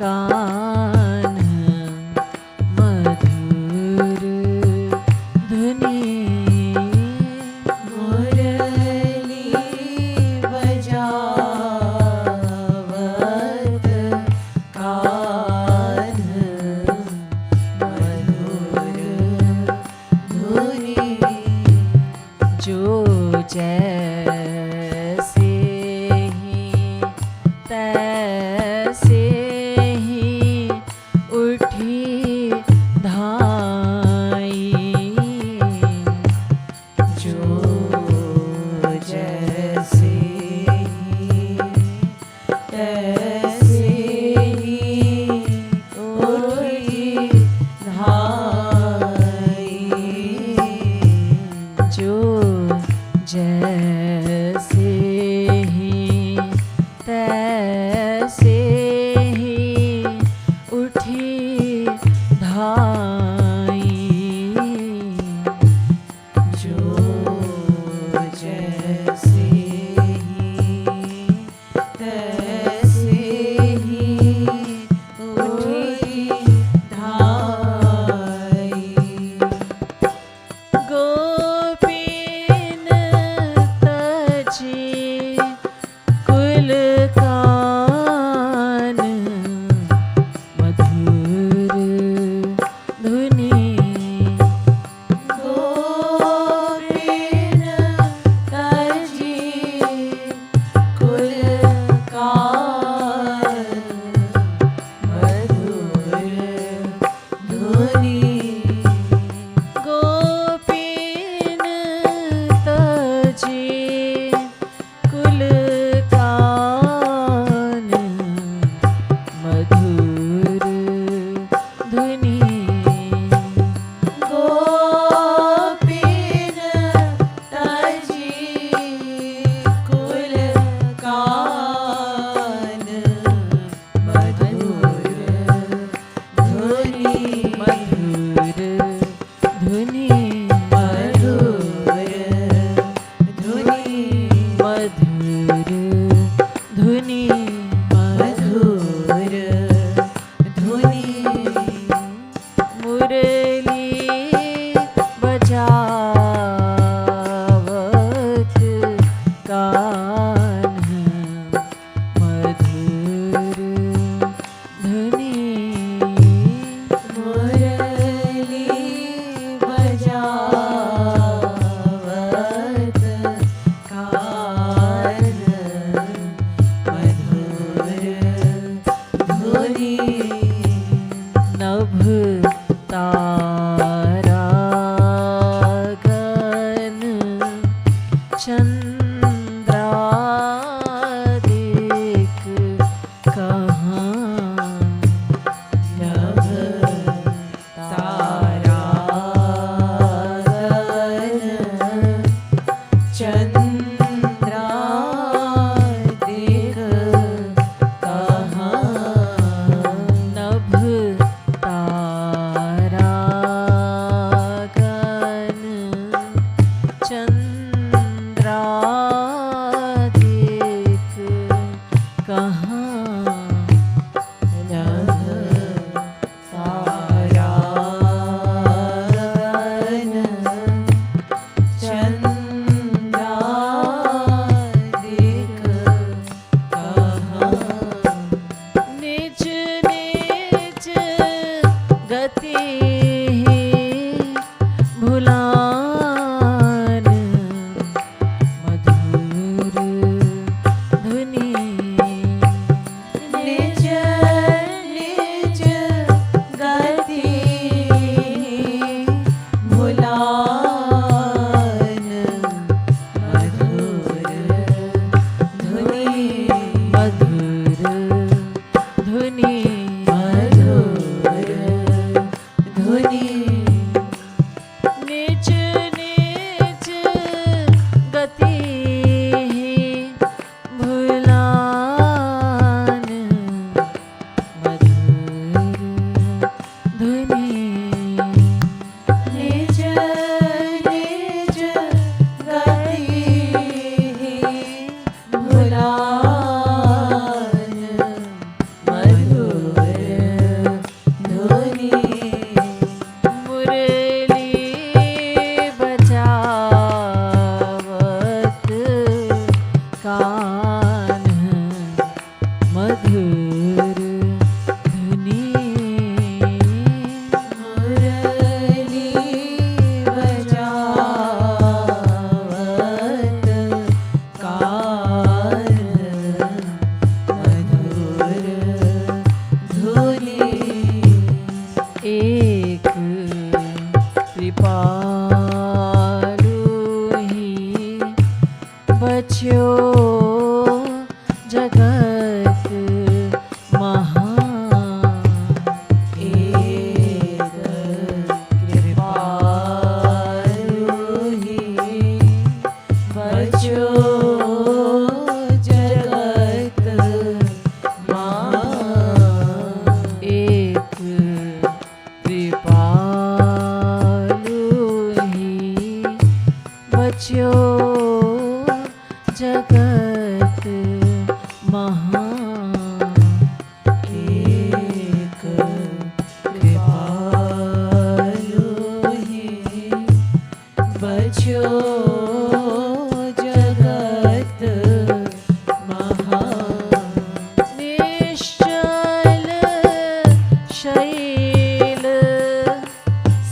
Kanh मधुर बच्यो जगत महा एक कृपालु ही बच्यो जगत महा निश्चल शैल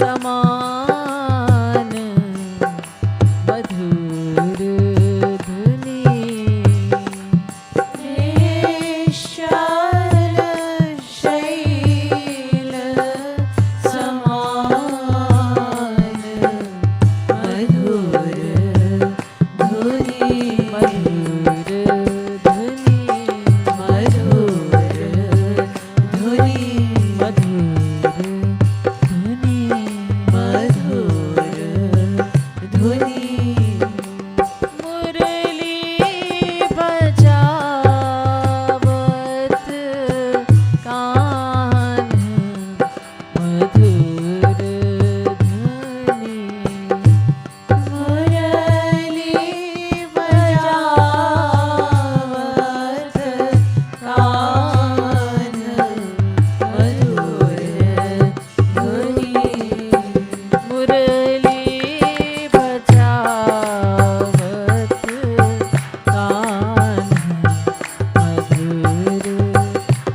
समान मधुर धुनी निश्चल शैल समान मधुर धुनी मधुर धुनी मधुर धुनी मधुर धुनी मधुर धुनी मुरली बजावत कान मधुर धुनी मुरली बजावत कान मधुर धुनी मुरली बजावत कान मधुर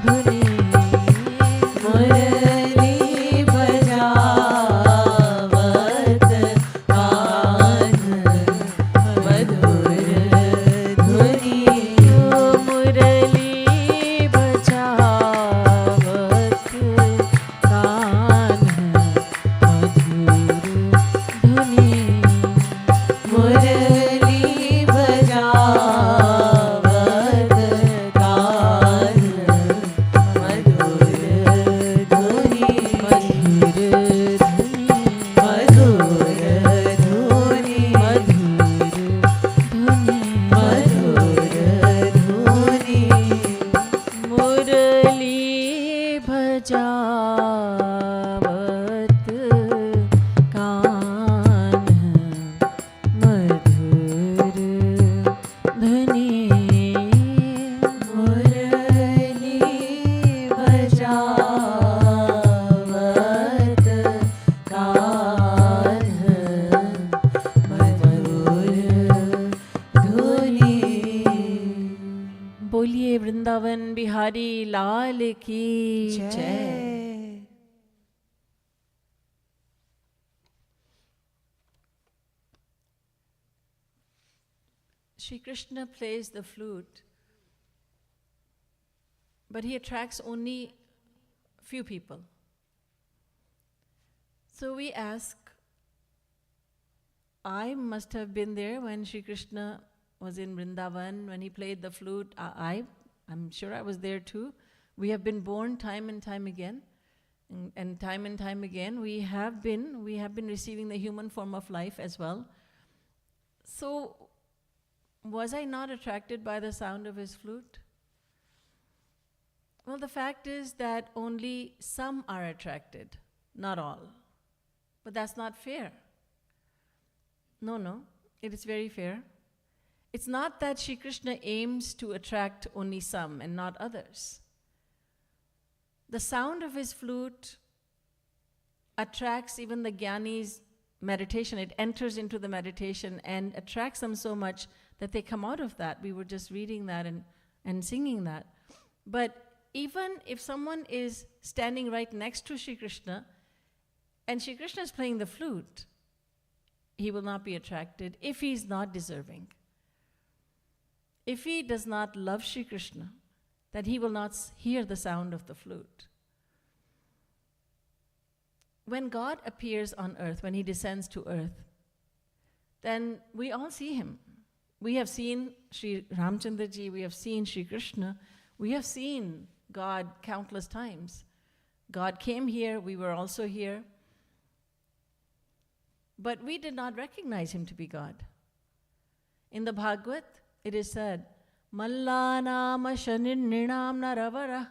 धुनी मुरली बजावत कान मधुर धुनी मुरली बजावत कान मधुर धुनी मुरली बजावत कान मधुर धुनी मधुर धुनी मधुर धुनी मधुर धुनी मधुर धुनी मुरली बजावत कान मधुर धुनी मुरली बजावत कान मधुर धुनी। बोलिए वृंदावन बिहारी लाल की जय। Shri Krishna plays the flute, but he attracts only few people. So we ask, I must have been there when Shri Krishna was in Vrindavan, when he played the flute. I'm sure I was there too. We have been born time and time again. And time again, we have been receiving the human form of life as well. So, was I not attracted by the sound of his flute? Well, the fact is that only some are attracted, not all. But that's not fair. No, it is very fair. It's not that Shri Krishna aims to attract only some and not others. The sound of his flute attracts even the Jnani's meditation. It enters into the meditation and attracts them so much that they come out of that. We were just reading that and singing that. But even if someone is standing right next to Shri Krishna and Shri Krishna is playing the flute, he will not be attracted if he is not deserving. If he does not love Shri Krishna, that he will not hear the sound of the flute. When God appears on earth, when he descends to earth, then we all see him. We have seen Sri Ramchandraji, we have seen Shri Krishna, we have seen God countless times. God came here, we were also here. But we did not recognize him to be God. In the Bhagavad, it is said, Mallanam shaninninam naravara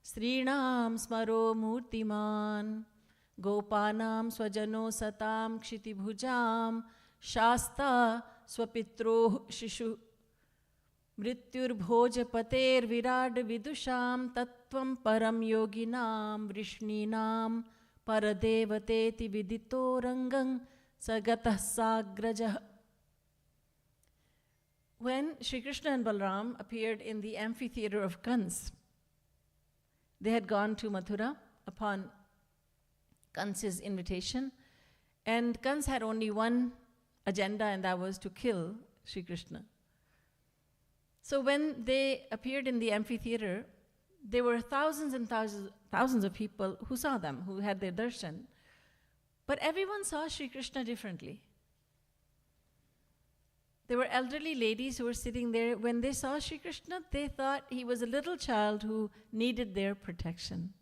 srinam smaro murtiman gopanam swajano satam kshitibhujam shasta swapitro shishu mrityurbhojapater virad vidusham tattvam param yoginam vrishninam paradevateti vidito rangang sagatah sagrajah. When Sri Krishna and Balaram appeared in the amphitheater of Kans, they had gone to Mathura upon Kans's invitation, and Kans had only one agenda, and that was to kill Sri Krishna. So when they appeared in the amphitheater, there were thousands and thousands of people who saw them, who had their darshan. But everyone saw Sri Krishna differently. There were elderly ladies who were sitting there. When they saw Sri Krishna, they thought he was a little child who needed their protection.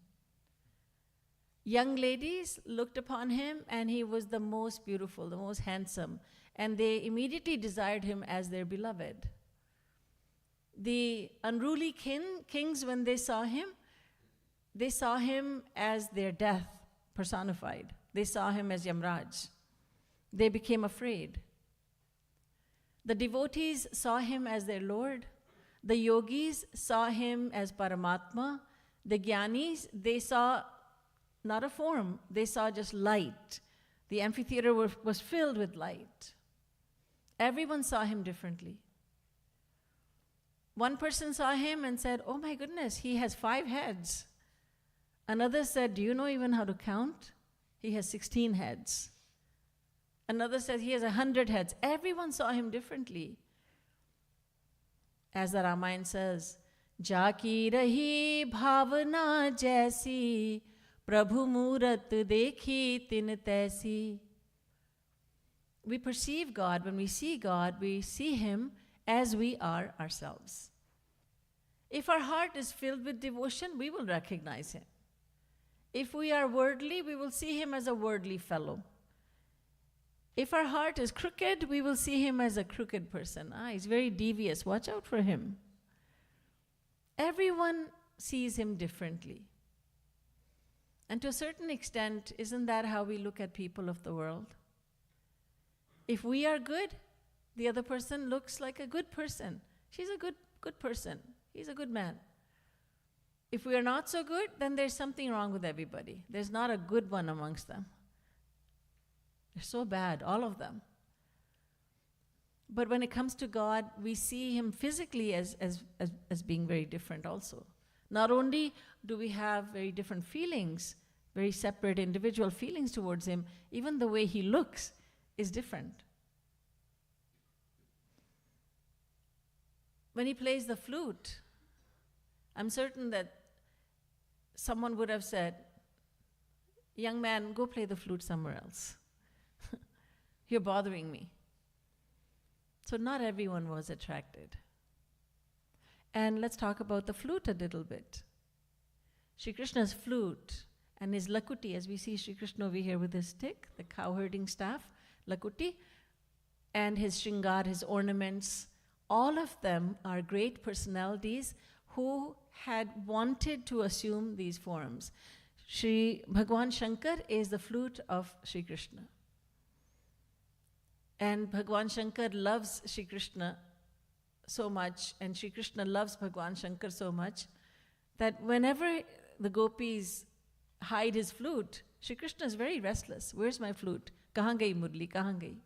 Young ladies looked upon him, and he was the most beautiful, the most handsome, and they immediately desired him as their beloved. The unruly kings, when they saw him as their death personified. They saw him as Yamraj. They became afraid. The devotees saw him as their Lord. The yogis saw him as Paramatma. The jnanis, they saw not a form, they saw just light. The amphitheater was filled with light. Everyone saw him differently. One person saw him and said, "Oh my goodness, he has 5 heads." Another said, "Do you know even how to count? He has 16 heads." Another said, "He has 100 heads." Everyone saw him differently. As the Ramayana says, "Jaki rahi bhavana jaisi, Prabhu Murat dekhi tin taisi." We perceive God. When we see God, we see him as we are ourselves. If our heart is filled with devotion, we will recognize him. If we are worldly, we will see him as a worldly fellow. If our heart is crooked, we will see him as a crooked person. He's very devious. Watch out for him. Everyone sees him differently. And to a certain extent, isn't that how we look at people of the world? If we are good, the other person looks like a good person. She's a good person. He's a good man. If we are not so good, then there's something wrong with everybody. There's not a good one amongst them. They're so bad, all of them. But when it comes to God, we see him physically as being very different also. Not only do we have very different feelings, very separate individual feelings towards him, even the way he looks is different. When he plays the flute, I'm certain that someone would have said, "Young man, go play the flute somewhere else. You're bothering me." So not everyone was attracted. And let's talk about the flute a little bit. Shri Krishna's flute and his lakuti, as we see Shri Krishna over here with his stick, the cow herding staff, lakuti, and his shringar, his ornaments, all of them are great personalities who had wanted to assume these forms. Shri Bhagwan Shankar is the flute of Shri Krishna. And Bhagwan Shankar loves Shri Krishna so much, and Shri Krishna loves Bhagwan Shankar so much, that whenever the gopis hide his flute, Shri Krishna is very restless. "Where's my flute? Kahan gayi murli, kahan gayi?"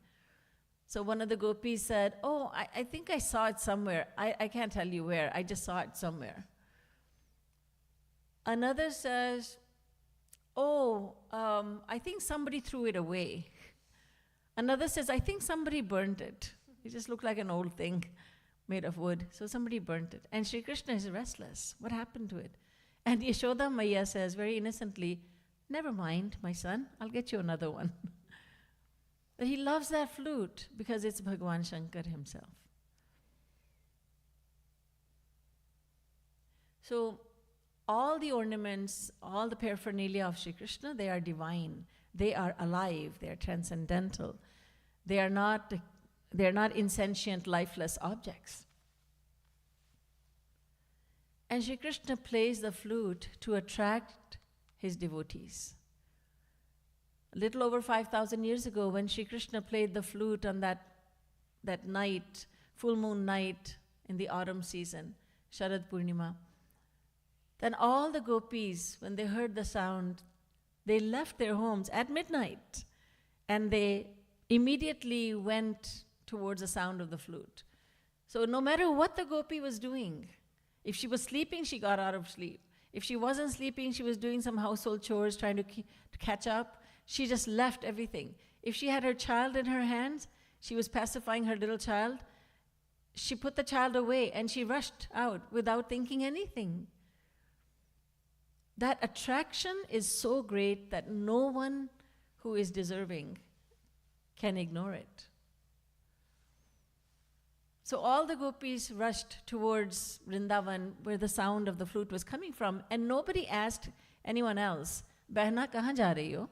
So one of the gopis said, "Oh, I think I saw it somewhere. I can't tell you where. I just saw it somewhere." Another says, "Oh, I think somebody threw it away." Another says, "I think somebody burned it. It just looked like an old thing made of wood. So somebody burnt it." And Sri Krishna is restless. What happened to it? And Yashoda Maya says very innocently, "Never mind, my son. I'll get you another one." But he loves that flute because it's Bhagwan Shankar himself. So all the ornaments, all the paraphernalia of Sri Krishna, they are divine. They are alive. They are transcendental. They are not insentient, lifeless objects. And Sri Krishna plays the flute to attract his devotees. A little over 5,000 years ago, when Sri Krishna played the flute on that that night, full moon night in the autumn season, Sharad Purnima, then all the gopis, when they heard the sound, they left their homes at midnight and they immediately went towards the sound of the flute. So no matter what the gopi was doing, if she was sleeping, she got out of sleep. If she wasn't sleeping, she was doing some household chores, trying to catch up. She just left everything. If she had her child in her hands, she was pacifying her little child. She put the child away and she rushed out without thinking anything. That attraction is so great that no one who is deserving can ignore it. So all the gopis rushed towards Vrindavan where the sound of the flute was coming from, and nobody asked anyone else, Behna kahan ja rahi ho?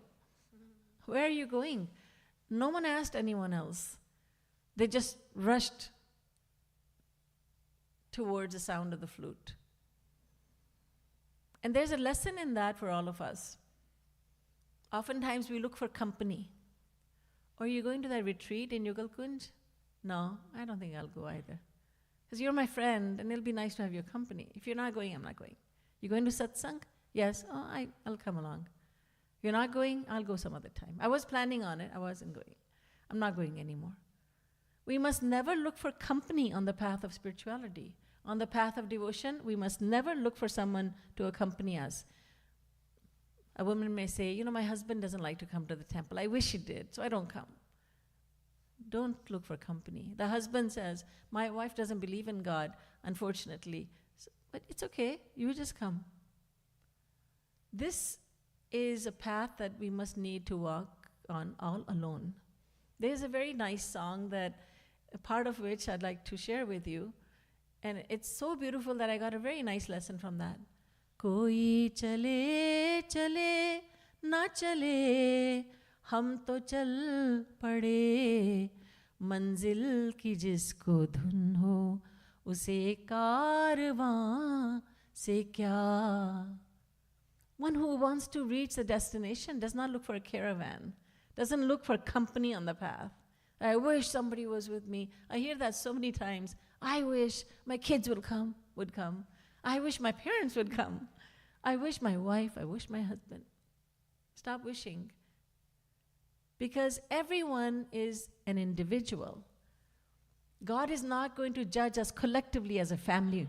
Where are you going? No one asked anyone else. They just rushed towards the sound of the flute. And there's a lesson in that for all of us. Oftentimes we look for company. Are you going to that retreat in Yugal Kunj? No, I don't think I'll go either. Because you're my friend and it'll be nice to have your company. If you're not going, I'm not going. You going to Satsang? Yes, I'll come along. You're not going? I'll go some other time. I was planning on it, I wasn't going. I'm not going anymore. We must never look for company on the path of spirituality. On the path of devotion, we must never look for someone to accompany us. A woman may say, my husband doesn't like to come to the temple. I wish he did, so I don't come. Don't look for company. The husband says, my wife doesn't believe in God, unfortunately. But it's okay, you just come. This is a path that we must need to walk on all alone. There's a very nice song that, a part of which I'd like to share with you. And it's so beautiful that I got a very nice lesson from that. Koi chale, chale, na chale, hum to chal pade, manzil ki jisko dhun ho, use kaarwan se kya. One who wants to reach the destination does not look for a caravan, doesn't look for company on the path. I wish somebody was with me. I hear that so many times. I wish my kids would come. I wish my parents would come. I wish my wife, I wish my husband. Stop wishing. Because everyone is an individual. God is not going to judge us collectively as a family.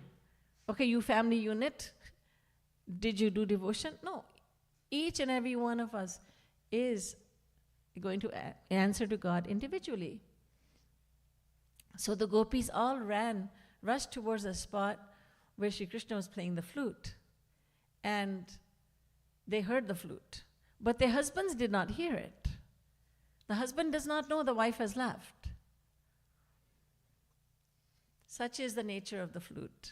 Okay, you family unit, did you do devotion? No. Each and every one of us is going to answer to God individually. So the gopis all rushed towards the spot where Sri Krishna was playing the flute. And they heard the flute. But their husbands did not hear it. The husband does not know the wife has left. Such is the nature of the flute.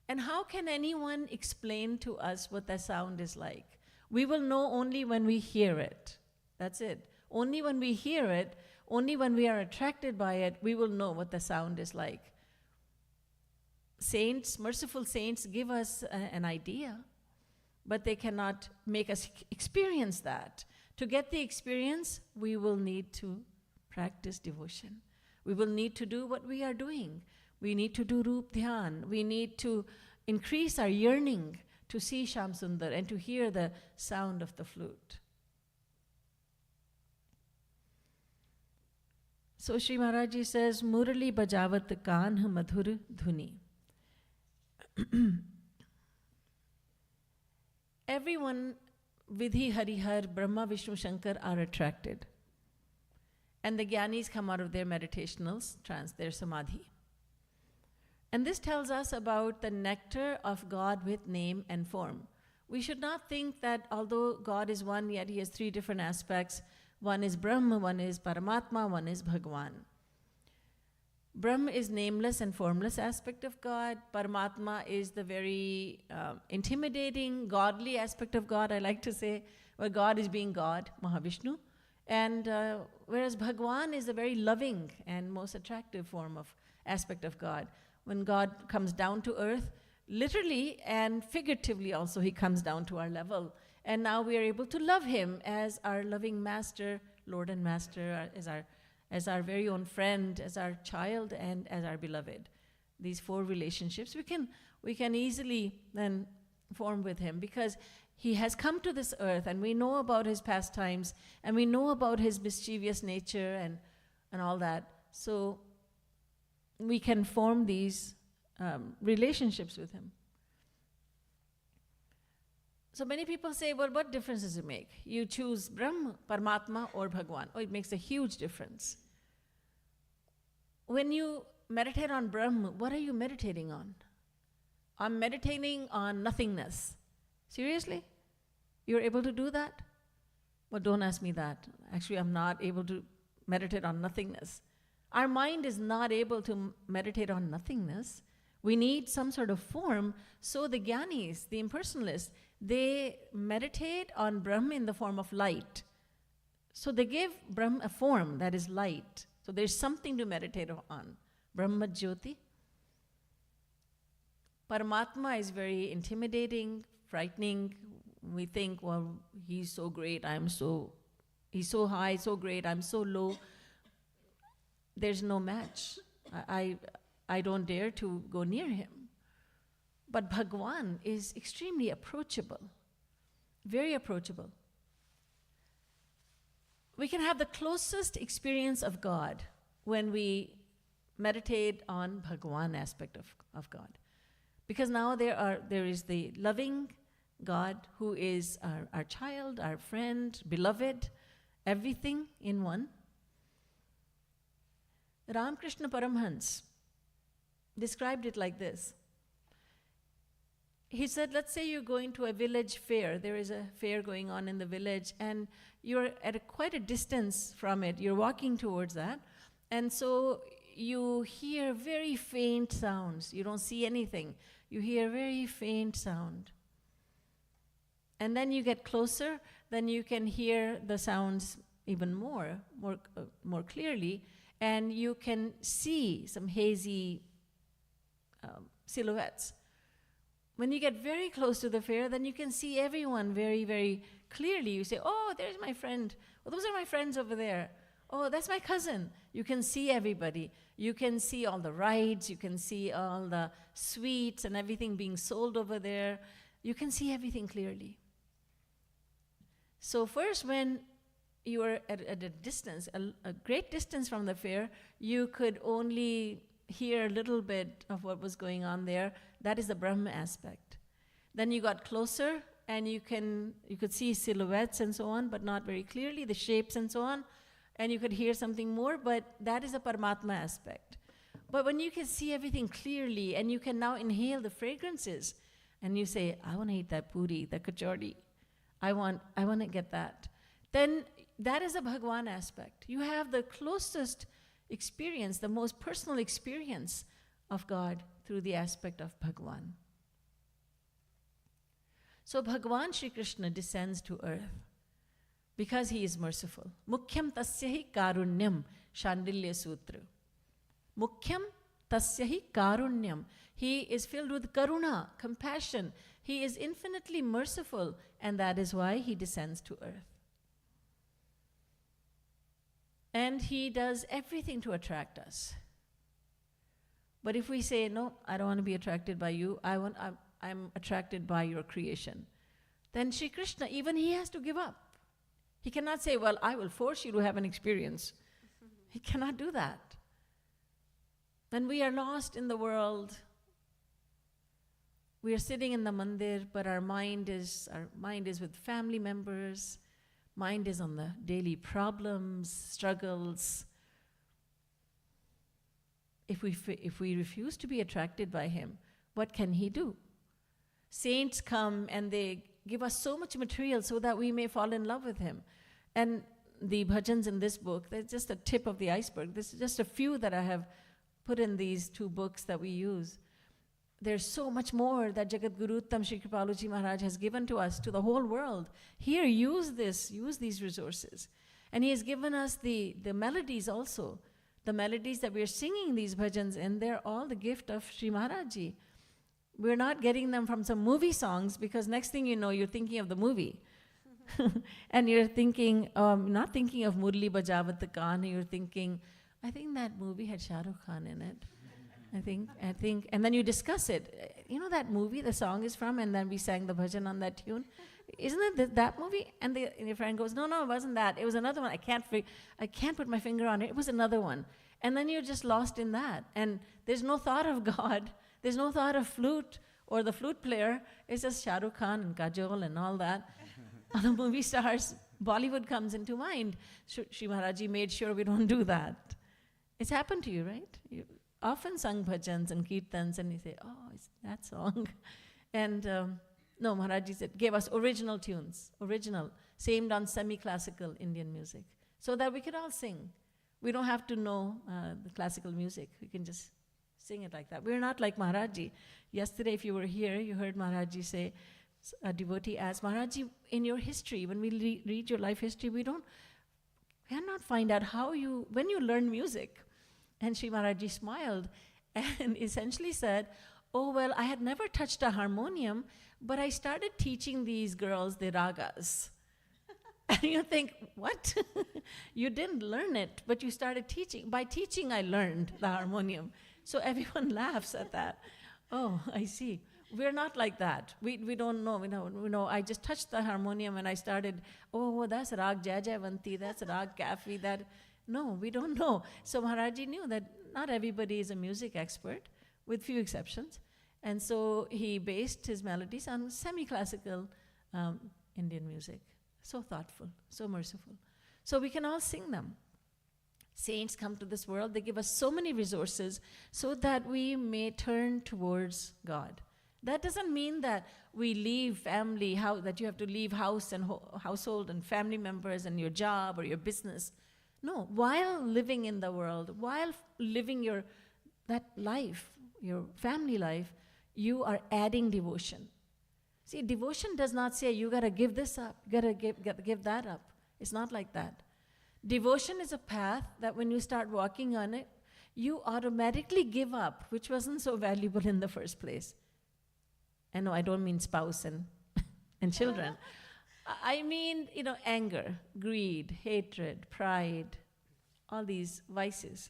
And how can anyone explain to us what that sound is like? We will know only when we hear it. That's it. Only when we hear it, only when we are attracted by it, we will know what the sound is like. Saints, merciful saints, give us an idea, but they cannot make us experience that. To get the experience, we will need to practice devotion. We will need to do what we are doing. We need to do Rup Dhyan. We need to increase our yearning to see Shyam Sundar and to hear the sound of the flute. So Sri Maharaji says, Murali bajavat kanh madhur dhuni. Everyone, Vidhi, Harihar, Brahma, Vishnu, Shankar are attracted. And the Gyanis come out of their meditational trance, their samadhi. And this tells us about the nectar of God with name and form. We should not think that although God is one, yet he has three different aspects. One is Brahma, one is Paramatma, one is Bhagwan. Brahma is nameless and formless aspect of God. Paramatma is the very intimidating, godly aspect of God, I like to say, where God is being God, Mahavishnu. And whereas Bhagwan is the very loving and most attractive form of aspect of God. When God comes down to earth, literally and figuratively also, he comes down to our level. And now we are able to love him as our loving master, Lord and Master, as our very own friend, as our child, and as our beloved. These 4 relationships we can easily then form with him, because he has come to this earth and we know about his pastimes and we know about his mischievous nature and all that. So we can form these relationships with him. So many people say, well, what difference does it make? You choose Brahma, Paramatma, or Bhagwan. Oh, it makes a huge difference. When you meditate on Brahma, what are you meditating on? I'm meditating on nothingness. Seriously? You're able to do that? Well, don't ask me that. Actually, I'm not able to meditate on nothingness. Our mind is not able to meditate on nothingness. We need some sort of form. So the Gyanis, the impersonalists, they meditate on Brahma in the form of light. So they give Brahma a form that is light. So there's something to meditate on. Brahma Jyoti. Paramatma is very intimidating, frightening. We think, well, he's so great, he's so high, so great, I'm so low. There's no match. I don't dare to go near him. But Bhagwan is extremely approachable, very approachable. We can have the closest experience of God when we meditate on Bhagwan aspect of God. Because now there is the loving God who is our child, our friend, beloved, everything in one. Ramakrishna Paramhans described it like this. He said, let's say you're going to a village fair. There is a fair going on in the village, and you're at quite a distance from it. You're walking towards that. And so you hear very faint sounds. You don't see anything. You hear very faint sound. And then you get closer, then you can hear the sounds even more clearly, and you can see some hazy silhouettes. When you get very close to the fair, then you can see everyone very, very clearly. You say, oh, there's my friend. Oh, those are my friends over there. Oh, that's my cousin. You can see everybody. You can see all the rides. You can see all the sweets and everything being sold over there. You can see everything clearly. So first, when you are at a distance, a great distance from the fair, you could only hear a little bit of what was going on there. That is the Brahma aspect. Then you got closer, and you could see silhouettes and so on, but not very clearly, the shapes and so on. And you could hear something more, but that is a Paramatma aspect. But when you can see everything clearly, and you can now inhale the fragrances, and you say, I want to eat that puri, the kachori. I want to get that. Then that is a Bhagwan aspect. You have the closest experience, the most personal experience of God through the aspect of Bhagwan. So Bhagwan Shri Krishna descends to earth because he is merciful. Mukhyam tasyahi karunyam, Shandilya Sutra. Mukhyam tasyahi karunyam. He is filled with karuna, compassion. He is infinitely merciful, and that is why he descends to earth. And he does everything to attract us. But if we say, no, I don't want to be attracted by you, I'm attracted by your creation, then Shri Krishna, even he has to give up. He cannot say, well, I will force you to have an experience. He cannot do that. When we are lost in the world, we are sitting in the mandir, but our mind is with family members. Mind is on the daily problems, struggles. If we refuse to be attracted by him, what can he do? Saints come and they give us so much material so that we may fall in love with him. And the bhajans in this book, they're just a tip of the iceberg. This is just a few that I have put in these 2 books that we use. There's so much more that Jagat Guru Uttam Shri Kripaluji Maharaj has given to us, to the whole world. Here, use these resources. And he has given us the melodies also. The melodies that we're singing these bhajans in, they're all the gift of Shri Maharajji. We're not getting them from some movie songs, because next thing you know, you're thinking of the movie. And you're thinking, not thinking of Murli Bajavat Khan, you're thinking, I think that movie had Shah Rukh Khan in it. I think, and then you discuss it. You know that movie the song is from, and then we sang the bhajan on that tune. Isn't it that movie? And your friend goes, no, it wasn't that. It was another one. I can't put my finger on it. It was another one. And then you're just lost in that. And there's no thought of God. There's no thought of flute or the flute player. It's just Shah Rukh Khan and Kajol and all that. Other movie stars, Bollywood comes into mind. Shri Maharaji made sure we don't do that. It's happened to you, right? You often sung bhajans and kirtans, and you say, oh, it's that song. And no, Maharaji said, gave us original tunes, aimed on semi-classical Indian music, so that we could all sing. We don't have to know the classical music. We can just sing it like that. We're not like Maharaji. Yesterday, if you were here, you heard Maharaji say, a devotee asked, Maharaji, in your history, when we read your life history, we cannot find out when you learn music. And Shri Maharaji smiled and essentially said, oh, well, I had never touched a harmonium, but I started teaching these girls the ragas. And you think, what? You didn't learn it, but you started teaching. By teaching, I learned the harmonium. So everyone laughs at that. Oh, I see. We're not like that. We don't know. We know. I just touched the harmonium and I started, oh, that's Rag Jajavanti, that's Rag Kafi, that. No, we don't know. So Maharaji knew that not everybody is a music expert, with few exceptions. And so he based his melodies on semi-classical Indian music. So thoughtful, so merciful. So we can all sing them. Saints come to this world, they give us so many resources so that we may turn towards God. That doesn't mean that we leave family, that you have to leave house and household and family members and your job or your business. No, while living in the world, while living that life, your family life, you are adding devotion. See, devotion does not say you gotta give this up, you gotta give that up. It's not like that. Devotion is a path that when you start walking on it, you automatically give up, which wasn't so valuable in the first place. And no, I don't mean spouse and children. I mean, anger, greed, hatred, pride, all these vices.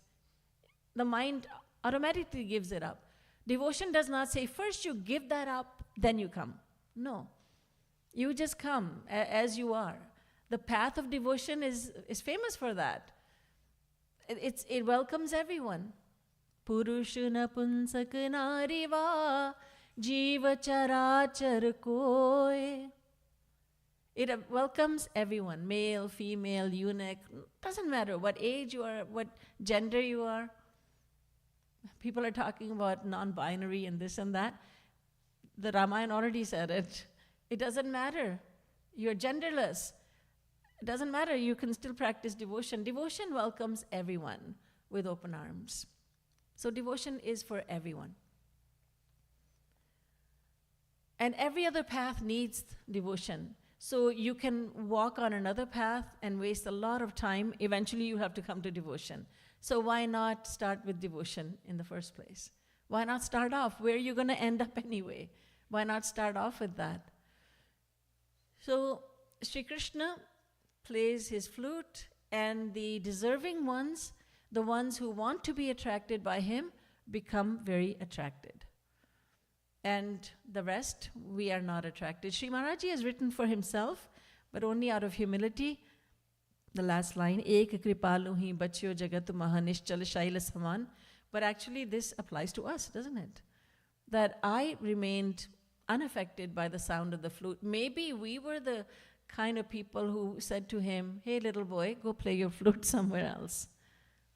The mind automatically gives it up. Devotion does not say, first you give that up, then you come. No. You just come as you are. The path of devotion is famous for that. It welcomes everyone. Purushuna punsak nariva jiva charachar koi. It welcomes everyone, male, female, eunuch, doesn't matter what age you are, what gender you are. People are talking about non-binary and this and that. The Ramayana already said it. It doesn't matter. You're genderless. It doesn't matter. You can still practice devotion. Devotion welcomes everyone with open arms. So devotion is for everyone. And every other path needs devotion. So you can walk on another path and waste a lot of time. Eventually you have to come to devotion. So why not start with devotion in the first place? Why not start off where you're going to end up anyway? Why not start off with that? So Sri Krishna plays his flute, and the deserving ones, the ones who want to be attracted by him, become very attracted. And the rest, we are not attracted. Sri Maharaji has written for himself, but only out of humility. The last line, Ek kripalu hi bachyo jagat mahanischal shaila saman. But actually this applies to us, doesn't it? That I remained unaffected by the sound of the flute. Maybe we were the kind of people who said to him, hey little boy, go play your flute somewhere else.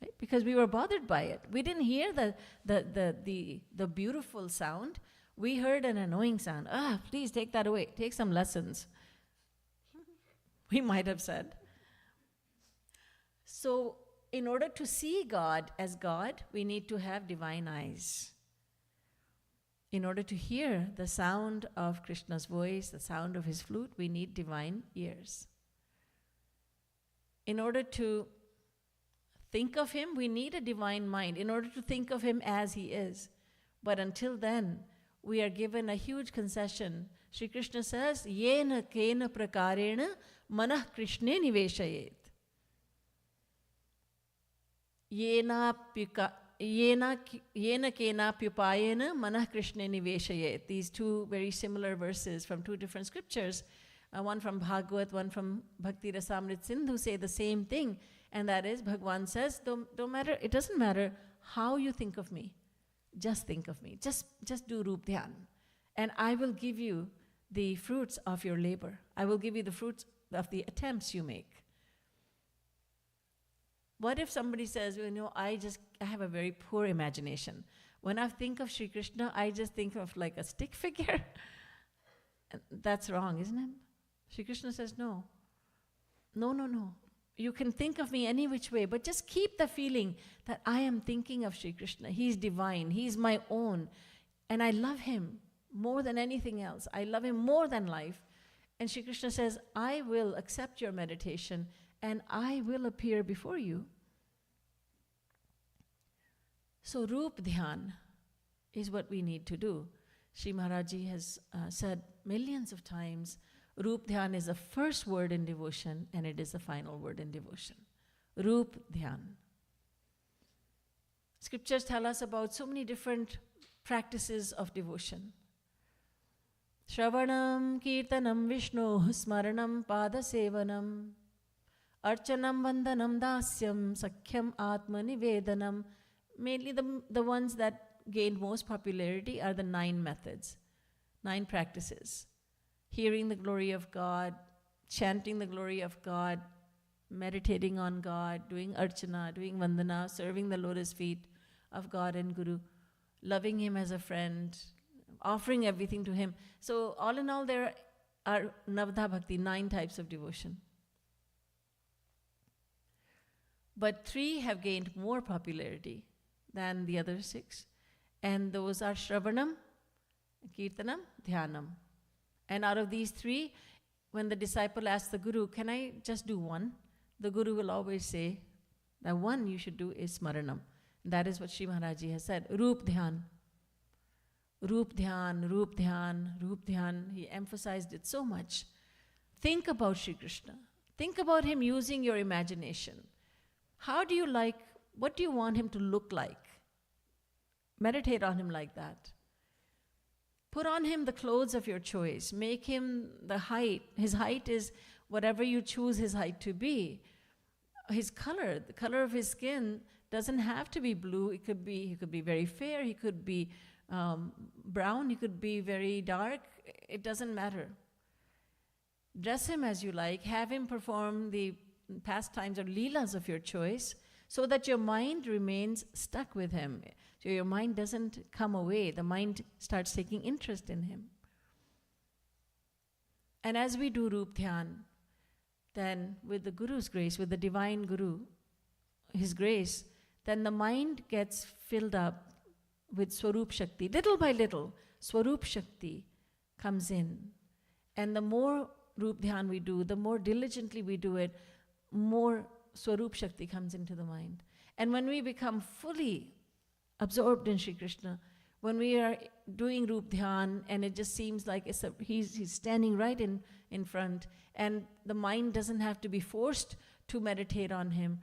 Right? Because we were bothered by it. We didn't hear the beautiful sound. We heard an annoying sound. Please take that away. Take some lessons. We might have said. So in order to see God as God, we need to have divine eyes. In order to hear the sound of Krishna's voice, the sound of his flute, we need divine ears. In order to think of him, we need a divine mind. In order to think of him as he is. But until then, we are given a huge concession. Shri Krishna says, Yena kena prakarena manah Krishne niveshayet. Yena kena pyupayena manah Krishne niveshayet. These two very similar verses from two different scriptures, one from Bhagavad, one from Bhakti Rasamrit Sindhu, say the same thing. And that is, Bhagwan says, don't matter, it doesn't matter how you think of me. Just think of me. Just do Rup Dhyan. And I will give you the fruits of your labor. I will give you the fruits of the attempts you make. What if somebody says, I have a very poor imagination. When I think of Sri Krishna, I just think of like a stick figure. That's wrong, isn't it? Sri Krishna says, no. No. You can think of me any which way, but just keep the feeling that I am thinking of Sri Krishna. He's divine. He's my own. And I love him more than anything else. I love him more than life. And Sri Krishna says, I will accept your meditation and I will appear before you. So Rup Dhyan is what we need to do. Shri Maharaji has said millions of times, Rup Dhyan is the first word in devotion and it is the final word in devotion. Rup Dhyan. Scriptures tell us about so many different practices of devotion. Shravanam, Kirtanam, Vishnu, Smaranam, Pada Sevanam, Archanam, Vandanam, Dasyam, Sakhyam, Atma Nivedanam. Mainly the ones that gained most popularity are the 9 methods, 9 practices. Hearing the glory of God, chanting the glory of God, meditating on God, doing archana, doing vandana, serving the lotus feet of God and Guru, loving him as a friend, offering everything to him. So all in all, there are Navadha Bhakti, 9 types of devotion. But 3 have gained more popularity than the other 6. And those are Shravanam, Kirtanam, Dhyanam. And out of these 3, when the disciple asks the Guru, can I just do one? The Guru will always say, the one you should do is Smaranam. That is what Shri Maharaji has said, Rup Dhyan. Rup Dhyan, Rup Dhyan, Rup Dhyan. He emphasized it so much. Think about Shri Krishna. Think about him using your imagination. What do you want him to look like? Meditate on him like that. Put on him the clothes of your choice. Make him the height. His height is whatever you choose his height to be. His color, the color of his skin doesn't have to be blue. He could be very fair. He could be brown. He could be very dark. It doesn't matter. Dress him as you like. Have him perform the pastimes or leelas of your choice so that your mind remains stuck with him. So your mind doesn't come away. The mind starts taking interest in him. And as we do Rup Dhyan, then with the Guru's grace, with the divine Guru, his grace, then the mind gets filled up with Swarup Shakti. Little by little, Swarup Shakti comes in. And the more Rup Dhyan we do, the more diligently we do it, more Swarup Shakti comes into the mind. And when we become fully absorbed in Shri Krishna, when we are doing Rup Dhyan and it just seems like he's standing right in front and the mind doesn't have to be forced to meditate on him,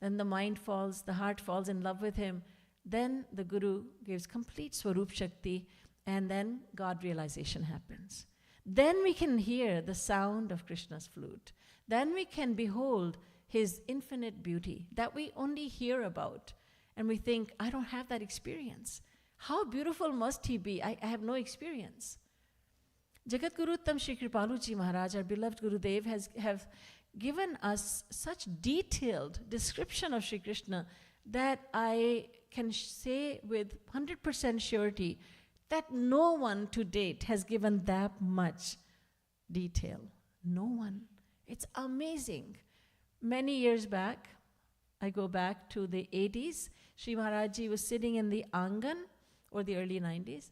then the heart falls in love with him, then the Guru gives complete Swarup Shakti and then God realization happens. Then we can hear the sound of Krishna's flute. Then we can behold his infinite beauty that we only hear about. And we think, I don't have that experience. How beautiful must he be? I have no experience. Jagat Guru Uttam Shri Kripaluji Maharaj, our beloved Gurudev, have given us such detailed description of Shri Krishna that I can say with 100% surety that no one to date has given that much detail. No one. It's amazing. Many years back, I go back to the 80s, Shri Maharaji was sitting in the Angan, or the early 90s.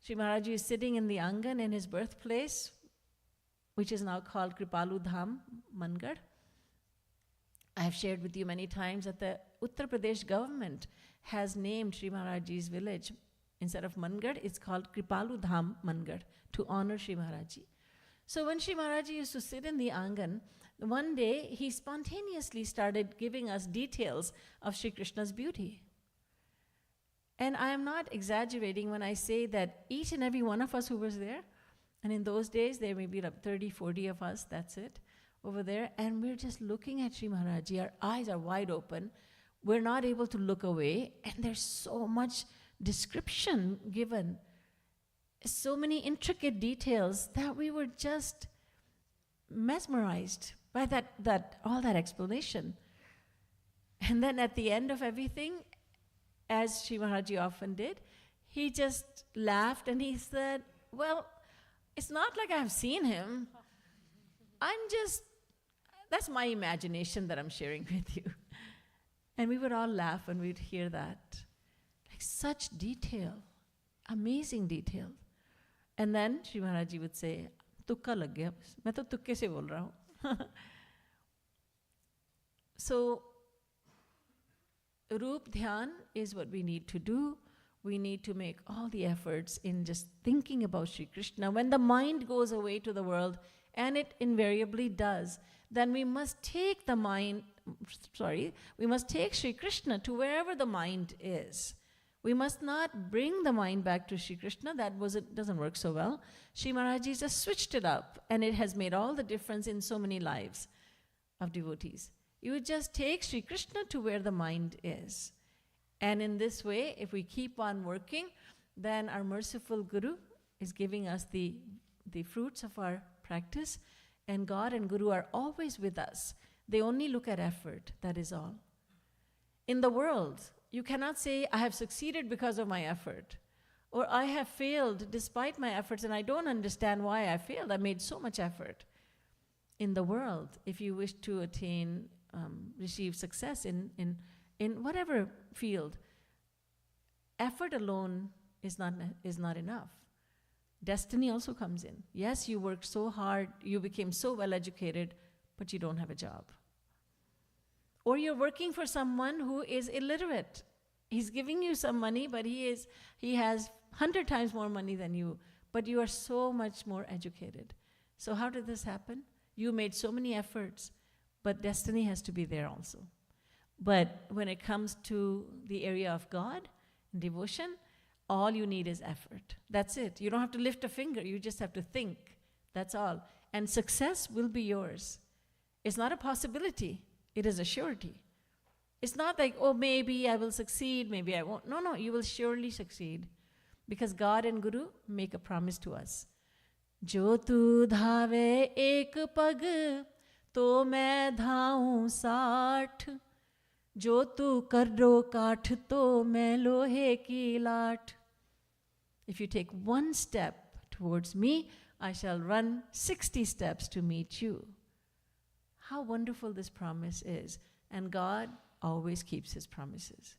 Shri Maharaji was sitting in the Angan in his birthplace, which is now called Kripalu Dham, Mangar. I have shared with you many times that the Uttar Pradesh government has named Shri Maharaji's village Instead of Mangad, it's called Kripalu Dham Mangad, to honor Shri Maharaji. So when Shri Maharaji used to sit in the Angan, one day he spontaneously started giving us details of Shri Krishna's beauty. And I am not exaggerating when I say that each and every one of us who was there, and in those days there may be like 30, 40 of us, that's it, over there, and we're just looking at Shri Maharaji. Our eyes are wide open. We're not able to look away, and there's so much description given, so many intricate details that we were just mesmerized by all that explanation. And then at the end of everything, as Shri Maharaji often did, he just laughed and he said, well, it's not like I've seen him. That's my imagination that I'm sharing with you. And we would all laugh when we'd hear that. Like such detail, amazing detail. And then Shri Maharaji would say, Tukka lag gaya, main to tukke se bol raha hu. So, Roop Dhyan is what we need to do. We need to make all the efforts in just thinking about Shri Krishna. When the mind goes away to the world, and it invariably does, then we must take we must take Shri Krishna to wherever the mind is. We must not bring the mind back to Shri Krishna. Doesn't work so well. Shri Maharaji just switched it up, and it has made all the difference in so many lives of devotees. You would just take Shri Krishna to where the mind is. And in this way, if we keep on working, then our merciful Guru is giving us the fruits of our practice, and God and Guru are always with us. They only look at effort, that is all. In the world, you cannot say, I have succeeded because of my effort, or I have failed despite my efforts, and I don't understand why I failed. I made so much effort. In the world, if you wish to receive success in whatever field, effort alone is not enough. Destiny also comes in. Yes, you worked so hard, you became so well educated, but you don't have a job. Or you're working for someone who is illiterate. He's giving you some money, but he has 100 times more money than you, but you are so much more educated. So how did this happen? You made so many efforts, but destiny has to be there also. But when it comes to the area of God, devotion, all you need is effort. That's it. You don't have to lift a finger. You just have to think. That's all. And success will be yours. It's not a possibility. It is a surety. It's not like, oh, maybe I will succeed, maybe I won't. No, you will surely succeed. Because God and Guru make a promise to us. Jo tu dhave ek pag, to main dhaun 60. Jo tu karro kaath, to main lohe ki laat. If you take one step towards me, I shall run 60 steps to meet you. How wonderful this promise is. And God always keeps his promises.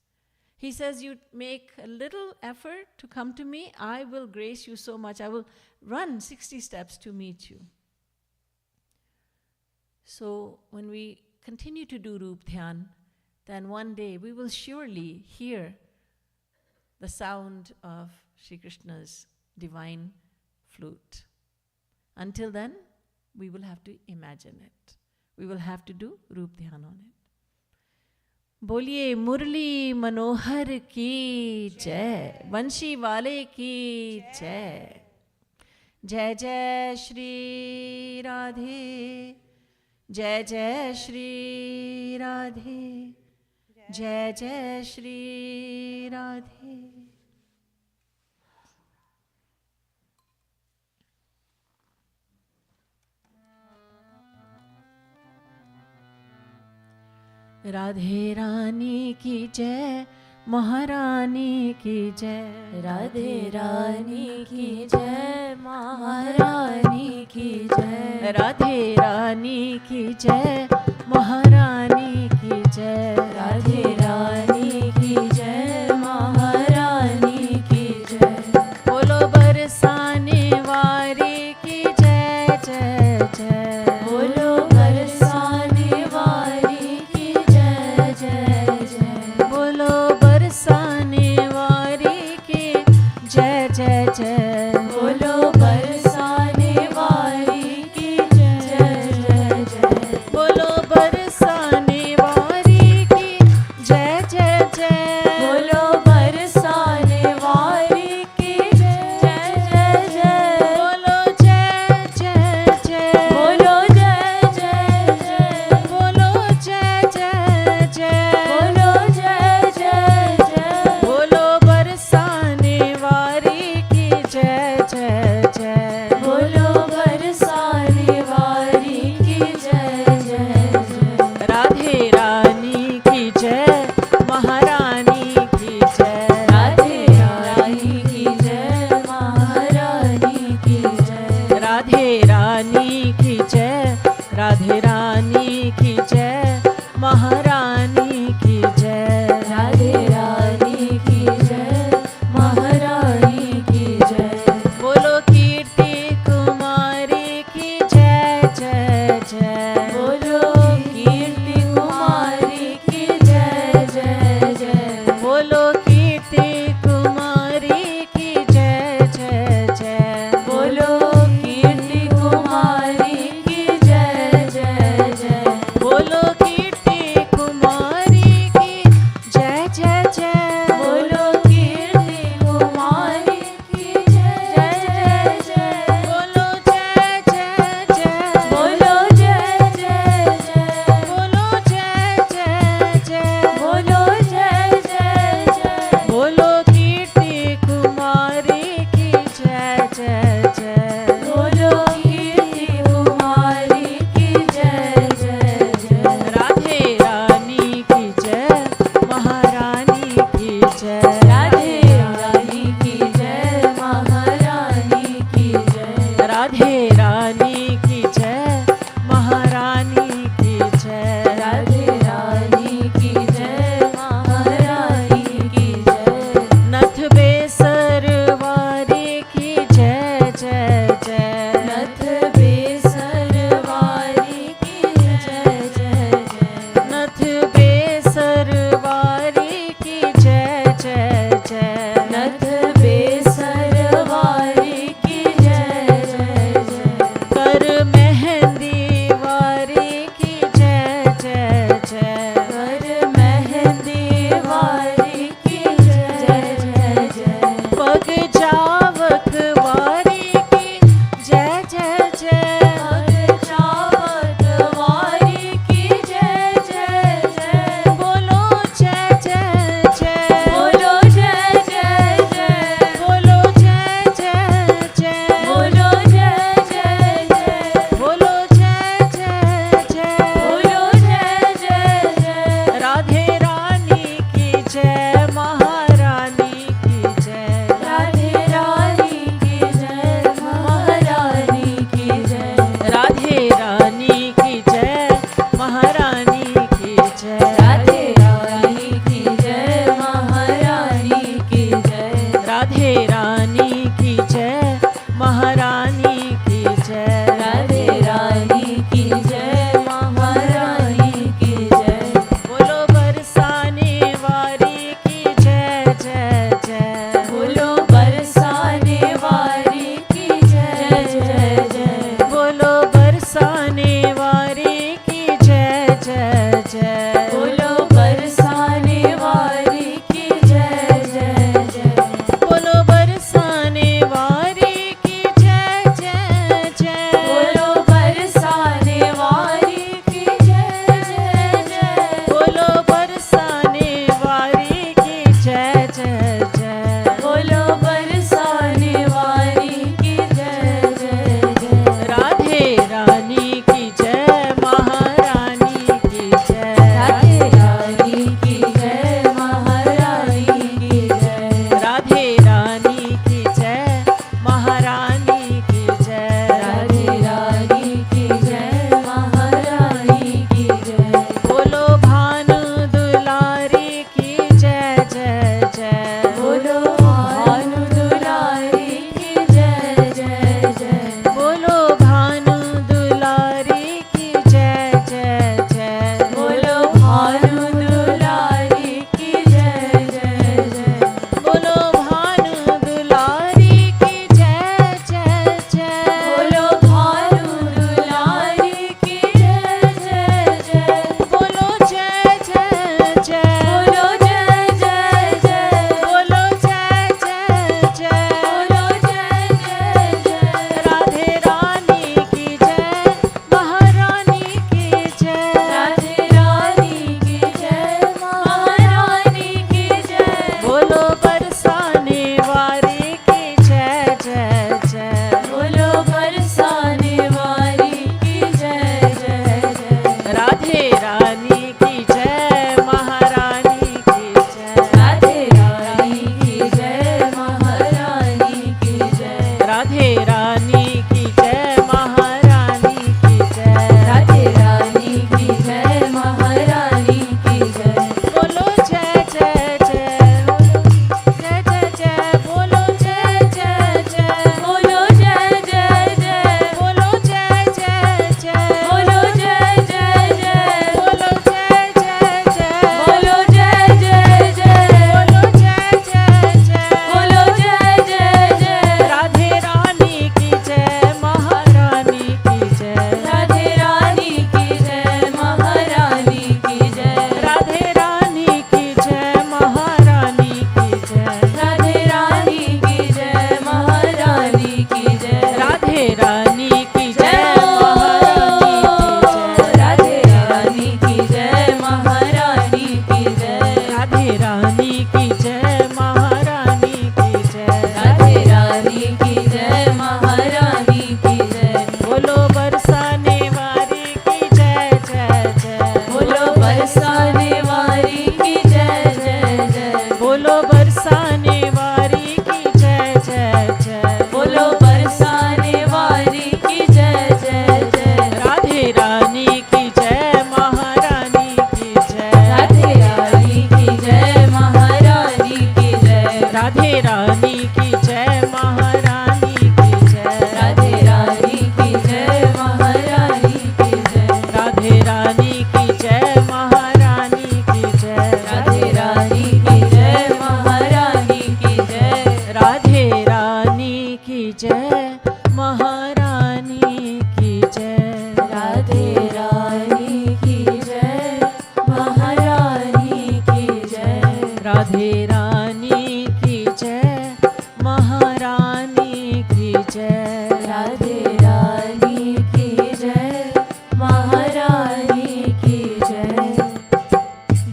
He says, you make a little effort to come to me, I will grace you so much. I will run 60 steps to meet you. So when we continue to do Roop Dhyan, then one day we will surely hear the sound of Shri Krishna's divine flute. Until then, we will have to imagine it. We will have to do Roop Dhyan on it. बोलिए मुरली मनोहर की जय, वंशी वाले की जय. जय जय श्री राधे, जय जय श्री राधे, जय जय श्री राधे. राधे रानी की जय, महारानी की जय. राधे रानी की जय, महारानी की जय. राधे रानी की जय, महारानी की जय. राधे रानी की जय, महारानी की जय. बोलो बरसाने वारी की जय जय जय. बोलो बरसाने वाली की जय जय जय. बोलो बरसाने वारी की महारानी की जय। राधे रानी की जय, महारानी की जय। बोलो कीर्ति कुमारी की जय जय जय। बोलो कीर्ति कुमारी की जय जय जय। बोलो कीर्ति कुमारी की जय जय जय। बोलो कीर्ति कुमारी की जय जय जय। बोलो कीर्ति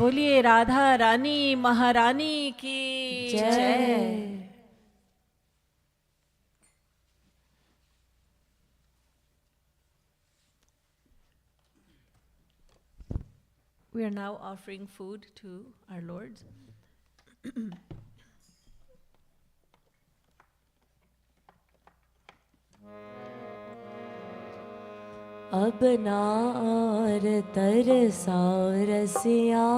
बोलिए राधा रानी महारानी की जय। We are now offering food to our lords. अब ना और तरसाओ रसिया,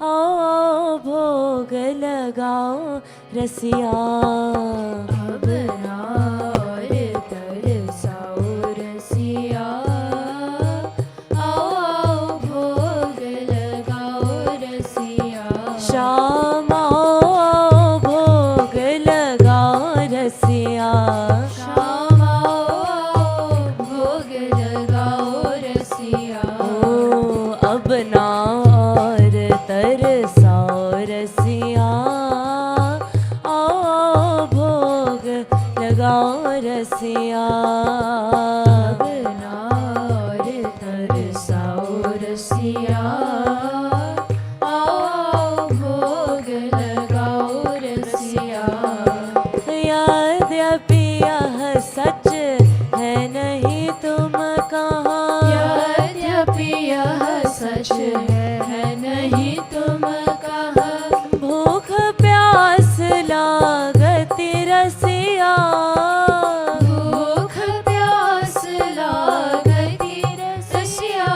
आओ भोग लगाओ रसिया। अब ना और तरसाओ रसिया, आओ भोग लगाओ रसिया। शाम आओ भोग लगाओ रसिया। ना और तरसाओ रसिया, आओ भोग लगाओ रसिया। अब ना और तरसाओ रसिया, आओ भोग लगाओ रसिया। यद्यपि यह सच है नहीं तुम कहाँ, यद्यपि यह सच है नहीं तुम कहाँ। भूख प्यास लागती रसिया, भूख प्यास लागती रसिया।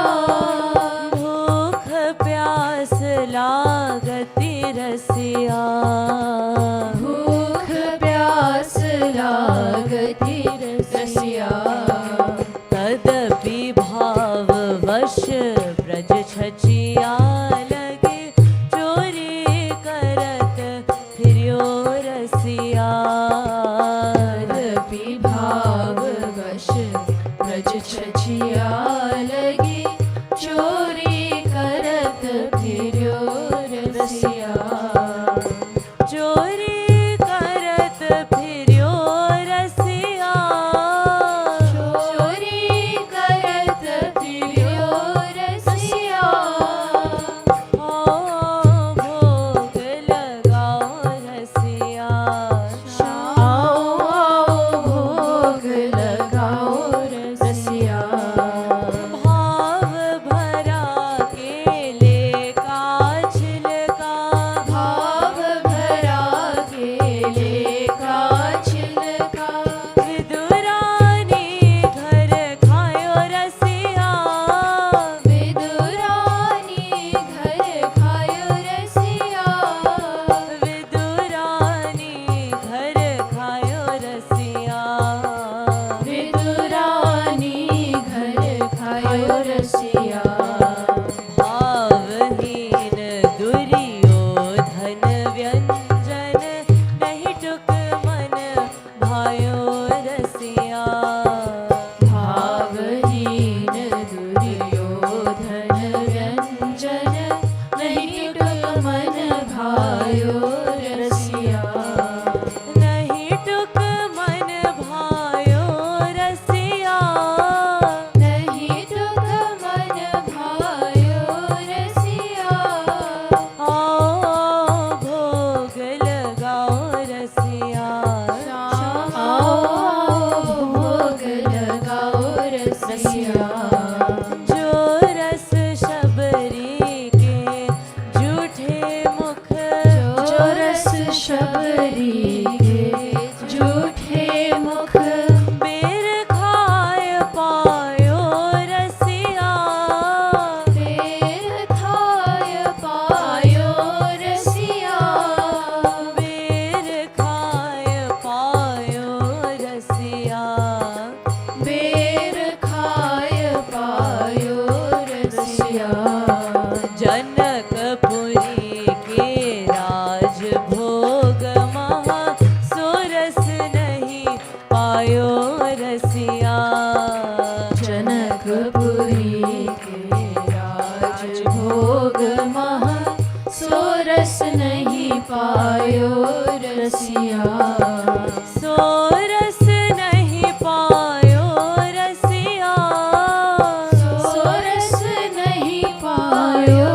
भूख प्यास लागती रसिया, भूख प्यास लागती रसिया। तदपि भाव वश ब्रज छचिया लगे, चोरी करत फिर्यो रसिया। तदपि भाव वश ब्रज छचिया लगे, चोरी करत फिर्यो रसिया। चोरी करत फिर्यो रसिया, चोरी करत फिर्यो रसिया। आओ भोग लगाओ रसिया, आओ भोग लगाओ रसिया। भाव भरा केले का छिलका, भाव भरा केले का छिलका। विदुरानी घर खायो रसिया, विदुरानी घर खायो रसिया। विदुरानी घर खायो रसिया, विदुरानी घर खायो रसिया। भावहीन दुर्योधन व्यंजन, नहीं टुक मन भायो रसिया। भावहीन दुर्योधन व्यंजन, नहीं टुक मन भायो रसिया। नहीं टुक मन भायो रसिया, नहीं टुक मन भायो रसिया। आओ भोग लगाओ रसिया, आओ भोग लगाओ रसिया। जो रस शबरी के झूठे मुख, जो रस शबरी के झूठे मुख। बेर खाय पायो रसिया, बेर खाय पायो रसिया। बेर खाय पायो रसिया, बेर खाय पायो रसिया। जनकपुरी के राज भोग महा, सोरस नहीं पायो रसिया। जनकपुरी के राज भोग महा, सोरस नहीं पायो रसिया। सोरस नहीं पायो रसिया, सोरस नहीं पायो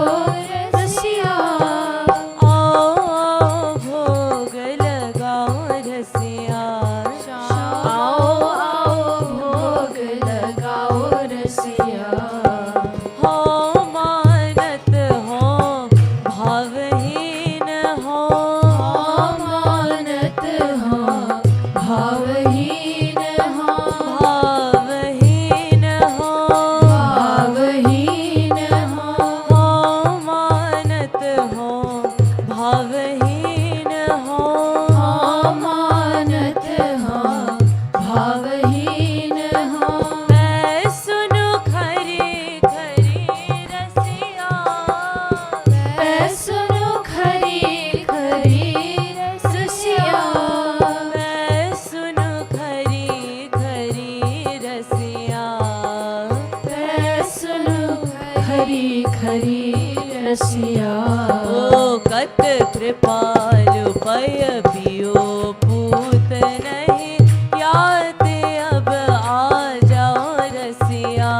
रसिया ओ कत कृपालु पय पियो पूत नहीं याते अब आ जाओ रसिया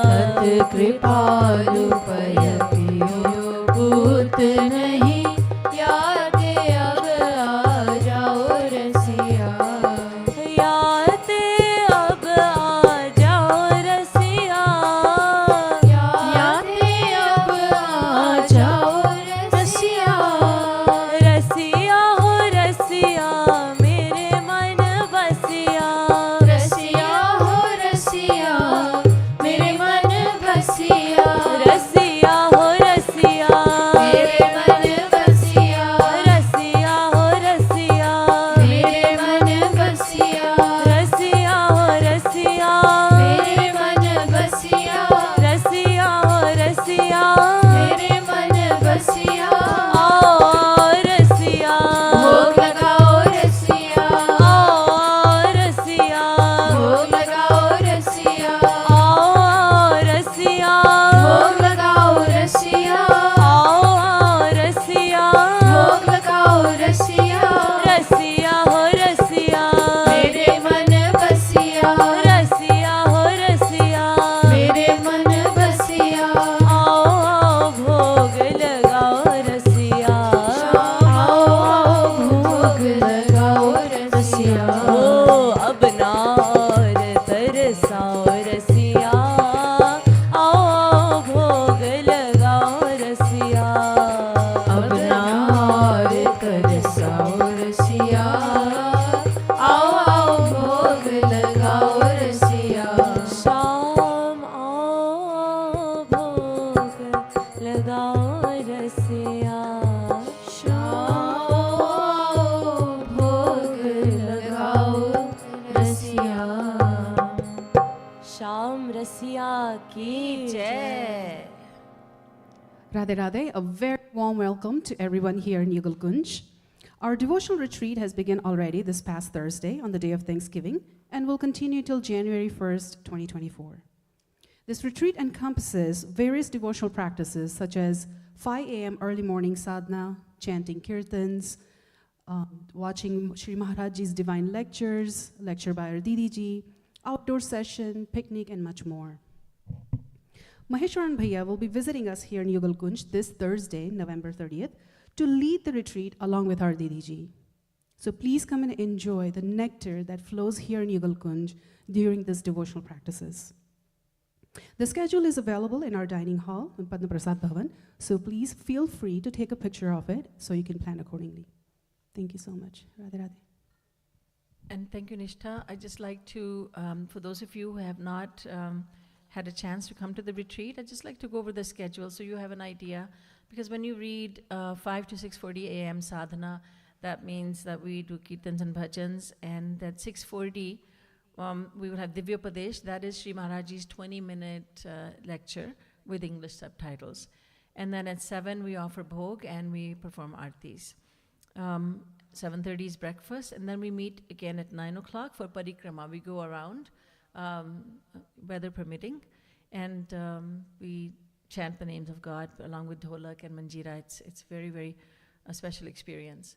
तत् कृपालु पय पियो पूत नहीं याते अब आ जाओ रसिया याते अब आ जाओ रसिया याते अब आ जाओ रसिया रसिया हो रसिया मेरे मन बसिया रसिया हो रसिया मेरे मन बसिया रसिया हो रसिया मेरे मन बसिया रसिया हो रसिया मेरे मन बसिया रसिया हो रसिया मेरे मन बसिया रसिया हो रसिया मेरे मन बसिया आओ रसिया भोग लगाओ रसिया आओ रसिया भोग लगाओ रसिया आओ रसिया भोग लगाओ रसिया आओ रसिया भोग लगाओ रसिया रसिया हो रसिया मेरे मन बसिया रसिया हो रसिया मेरे मन बसिया आओ भोग लगाओ रसिया आओ भोग लगाओ रसिया ओ अब नार तरसाओ रसिया आओ भोग लगाओ रसिया अब नार तरसाओ रसिया आओ आओ भोग लगाओ रसिया शाम आओ भोग लगाओ रसिया आओ भोग लगाओ रसिया शाम रसिया की जय Radhe Radhe, a very warm welcome to everyone here in Yugal Kunj. Our devotional retreat has begun already this past Thursday on the day of Thanksgiving and will continue till January 1st, 2024. This retreat encompasses various devotional practices such as 5 a.m. early morning sadhana, chanting kirtans, watching Shri Maharajji's divine lectures, lecture by our Didiji, outdoor session, picnic, and much more. Maheshwaran Bhaiya will be visiting us here in Yugal Kunj this Thursday, November 30th, to lead the retreat along with our Didiji. So please come and enjoy the nectar that flows here in Yugal Kunj during these devotional practices. The schedule is available in our dining hall in Padma Prasad Bhavan, so please feel free to take a picture of it so you can plan accordingly. Thank you so much. Radhe Radhe. And thank you, Nishtha. I'd just like to, for those of you who have not had a chance to come to the retreat, I'd just like to go over the schedule so you have an idea. Because when you read 5 to 6:40 a.m. sadhana, that means that we do kirtans and bhajans, and at 6:40 we will have Divyopadesh, that is Sri Maharajji's 20-minute lecture with English subtitles. And then at 7 we offer Bhog and we perform Aartis. 7:30 is breakfast, and then we meet again at 9 o'clock for parikrama. We go around, weather permitting, and we chant the names of God along with dholak and manjira. It's very, very a special experience.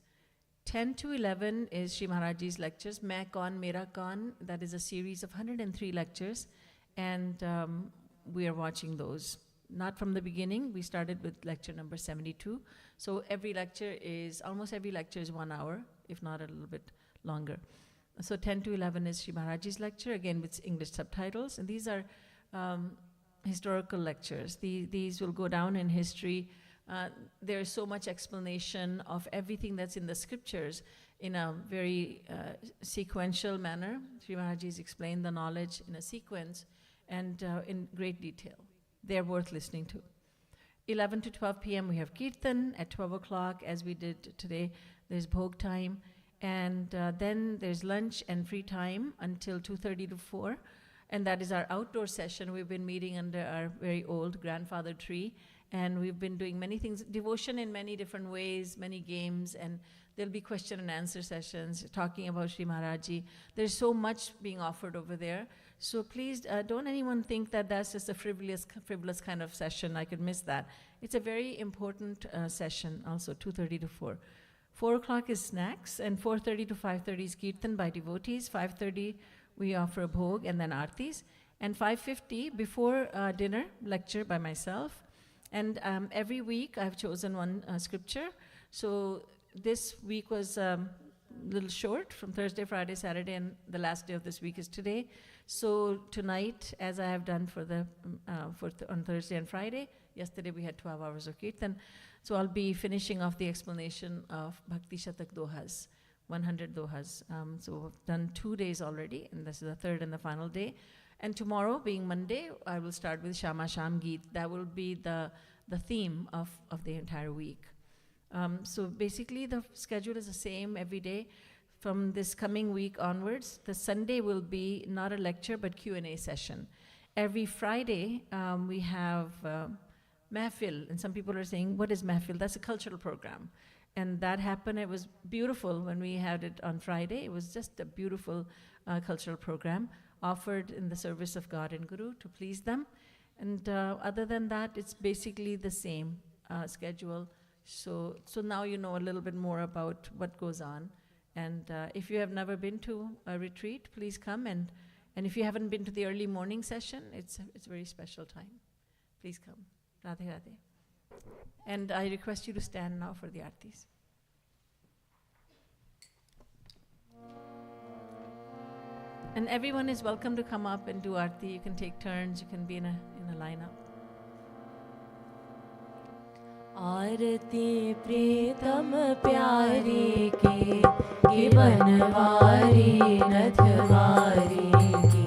10 to 11 is Shri Maharajji's lectures, Main Kaun, Mera Kaun. That is a series of 103 lectures, and we are watching those. Not from the beginning, we started with lecture number 72. So almost every lecture is 1 hour, if not a little bit longer. So 10 to 11 is Shri Maharajji's lecture, again with English subtitles. And these are historical lectures. These will go down in history. There is so much explanation of everything that's in the scriptures in a very sequential manner. Shri Maharajji has explained the knowledge in a sequence and in great detail. They're worth listening to. 11 to 12 p.m. we have Kirtan. At 12 o'clock, as we did today, there's Bhog time. And then there's lunch and free time until 2:30 to 4. And that is our outdoor session. We've been meeting under our very old grandfather tree. And we've been doing many things, devotion in many different ways, many games. And there'll be question and answer sessions talking about Sri Maharajji. There's so much being offered over there. So please don't anyone think that that's just a frivolous kind of session. I could miss that. It's a very important session also, 2:30 to 4. 4 o'clock is snacks, and 4:30 to 5:30 is kirtan by devotees. 5:30 we offer a bhog and then aartis. And 5:50 before dinner, lecture by myself. And every week I've chosen one scripture. So this week was a little short, from Thursday, Friday, Saturday, and the last day of this week is today. So tonight, as I have done on Thursday and Friday, yesterday we had 12 hours of kirtan. So I'll be finishing off the explanation of Bhakti Shatak Dohas, 100 Dohas. So I've done 2 days already, and this is the third and the final day. And tomorrow, being Monday, I will start with Shama Sham Geet. That will be the theme of the entire week. So basically, the schedule is the same every day. From this coming week onwards, the Sunday will be not a lecture, but Q&A session. Every Friday, we have Mehfil, and some people are saying, what is Mehfil? That's a cultural program. And that happened, it was beautiful when we had it on Friday. It was just a beautiful cultural program offered in the service of God and Guru to please them. And other than that, it's basically the same schedule. So now you know a little bit more about what goes on. And if you have never been to a retreat, please come. And if you haven't been to the early morning session, it's a very special time. Please come. Radhe Radhe. And I request you to stand now for the Aartis. And everyone is welcome to come up and do Aarti. You can take turns. You can be in a lineup. आरती प्रीतम प्यारी की बनवारी नथवारी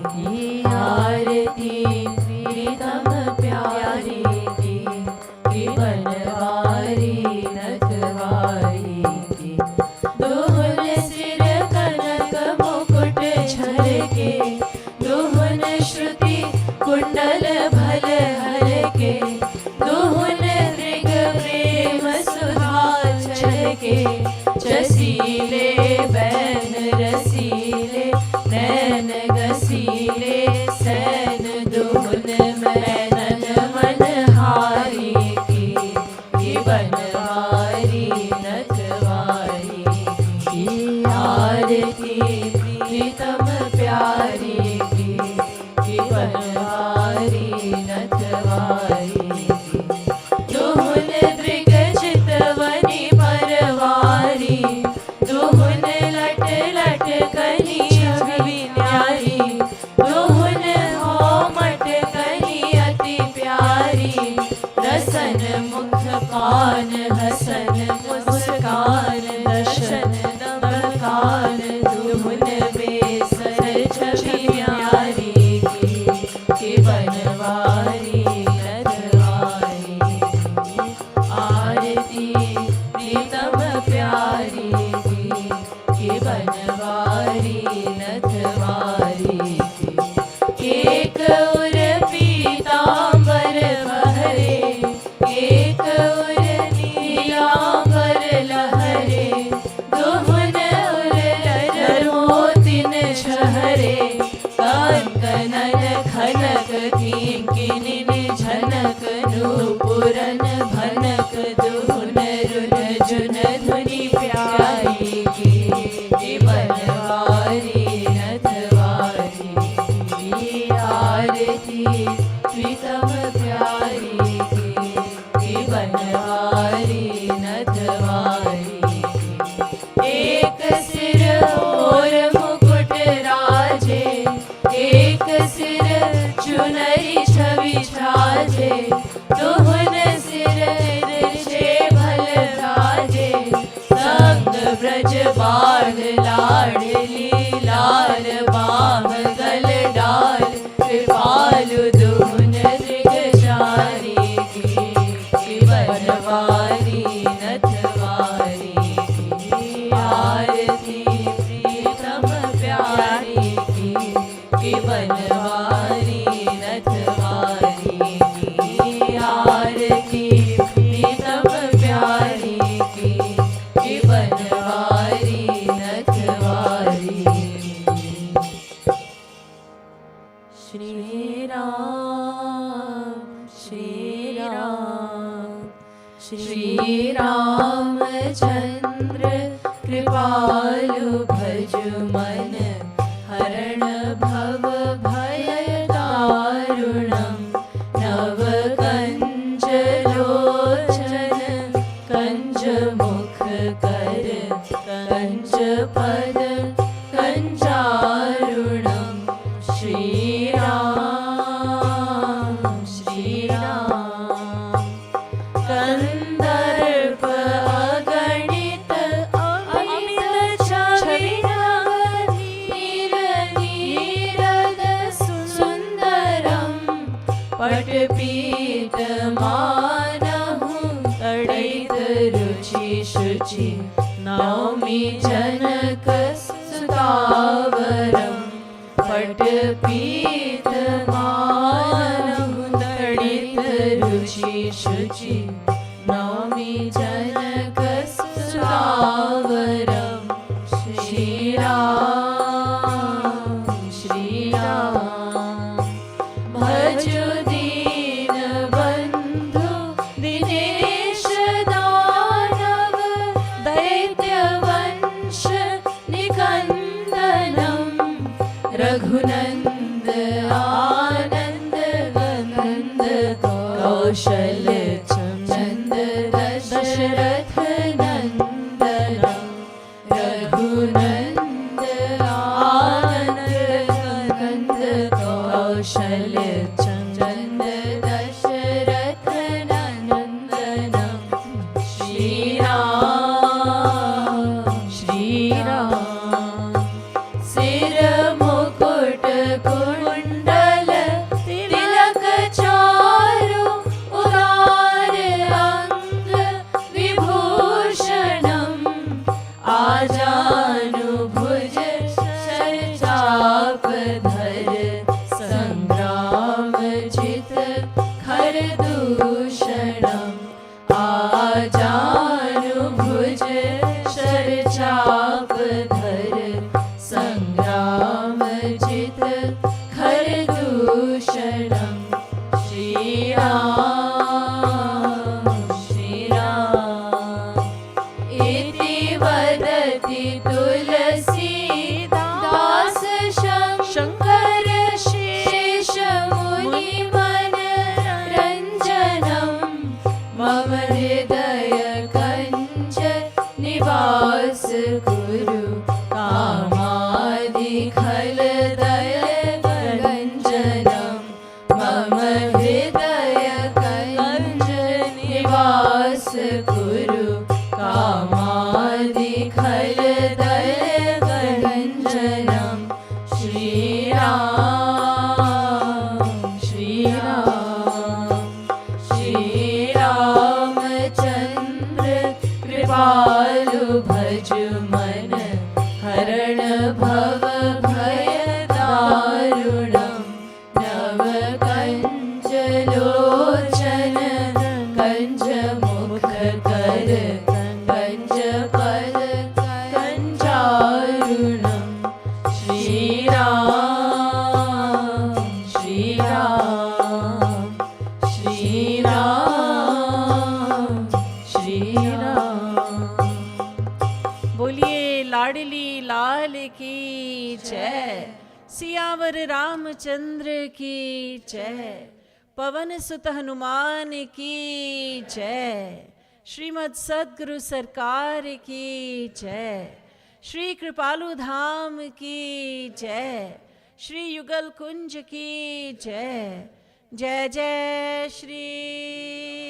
की आरती प्रीतम प्यारी की बनवारी नथवारी की दोहन सिर कनक मुकुट झलके दोहन श्रुति कुंडल भल हर के दोहन के जसीले बैन रसीले नैन गसीले सैन दुहन मैनन मनहारी की बनवारी नथवारी की आरती प्रीतम प्यारी की बनवारी नथवारी दोहन दृग चितवनी परवारी दोहन लट लट कनी छवि न्यारी दोहन हो मट कनी अति प्यारी रसन मुख पान हसन मुस्कान दर्शन नमकान दोहन बेसर छवि न्यारी की बनवारी नथवारी आरती प्रीतम प्यारी की बनवारी नथवारी की एक उर पीतांबर बहरे एक उर नीलांबर लहरे दोहन उर मोतिन छहरे कंकनन खनक किंकिनिन झनक नूपुरन भनक दुहन रुन जुन धुनि प्यारी की बनवारी नथवारी की आरती प्रीतम प्यारी की बनवारी नथवारी एक सिर और मुकुट राजे एक सिर चुनरी छवि छाजे दोहन सिर निर्छे भल राजे संग ब्रज बाढ़ लाडली लाल बाम गल डाल कृपालु दुहन दृगचारी की बनवारी नथवारी की आरती प्रीतम प्यारी की बनवारी नथवारी की आरती प्रीतम प्यारी की बनवारी नथवारी श्री रामचंद्र कृपालु भज मन हरण भव भय दारुणम् नव कंज लोचन कंज मुख कर कंज पद कंजारुणम् श्रीराम श्रीराम कंदर्प अगणित अमित छवि नील नीरद सुंदरम पटपीत मानहु तड़ित रुचि शुचि नौमि जनक सुतावरम पटपीत मानहु तड़ित रुचि शुचि नौमि जनक सुतावरम श्रीराम श्रीराम भजु दीन बंधु दिनेश दानव दैत्य वंश निकंदनम रघुनंद आनंद नंद कौशल चंद दशरथ नंदनम रघुनंद आनंद नंद कौशल चंद दशरथ नंदनम श्रीराम श्रीराम सिर मुकुट कुंडल तिलक चारु उदार अंग विभूषणम् आजानुभुज शरचाप धर संग्राम जित खर दूषणम् आजानुभुज शरचाप धर संग्राम जित खर दूषणम् श्रीराम श्रीराम इति वदति तुलसीदास शंकर शेष मुनि मन रंजनम् मम हृदय कंज निवास कुरु कामादि खल दय गंजनम् मम हृदय कंज निवास कुरु कामादि खल दय गंजनम् श्रीराम श्रीराम श्रीरामचंद्र कृपालु भज मन हरण भव भय दारुणम् नव कंज लोचन कंज मुख कर कंज पद कंजारुणम् श्रीराम श्रीराम श्रीराम श्रीराम बोलिए लाडली लाल की जय, सियावर रामचंद्र की जय, पवन सुत हनुमान की जय, श्रीमद सद्गुरु सरकार की जय, श्री कृपालु धाम की जय, श्री युगल कुंज की जय। जय जय श्री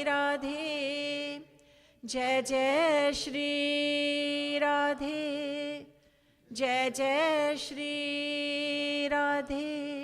राधे, जय जय श्री राधे, जय जय श्री राधे।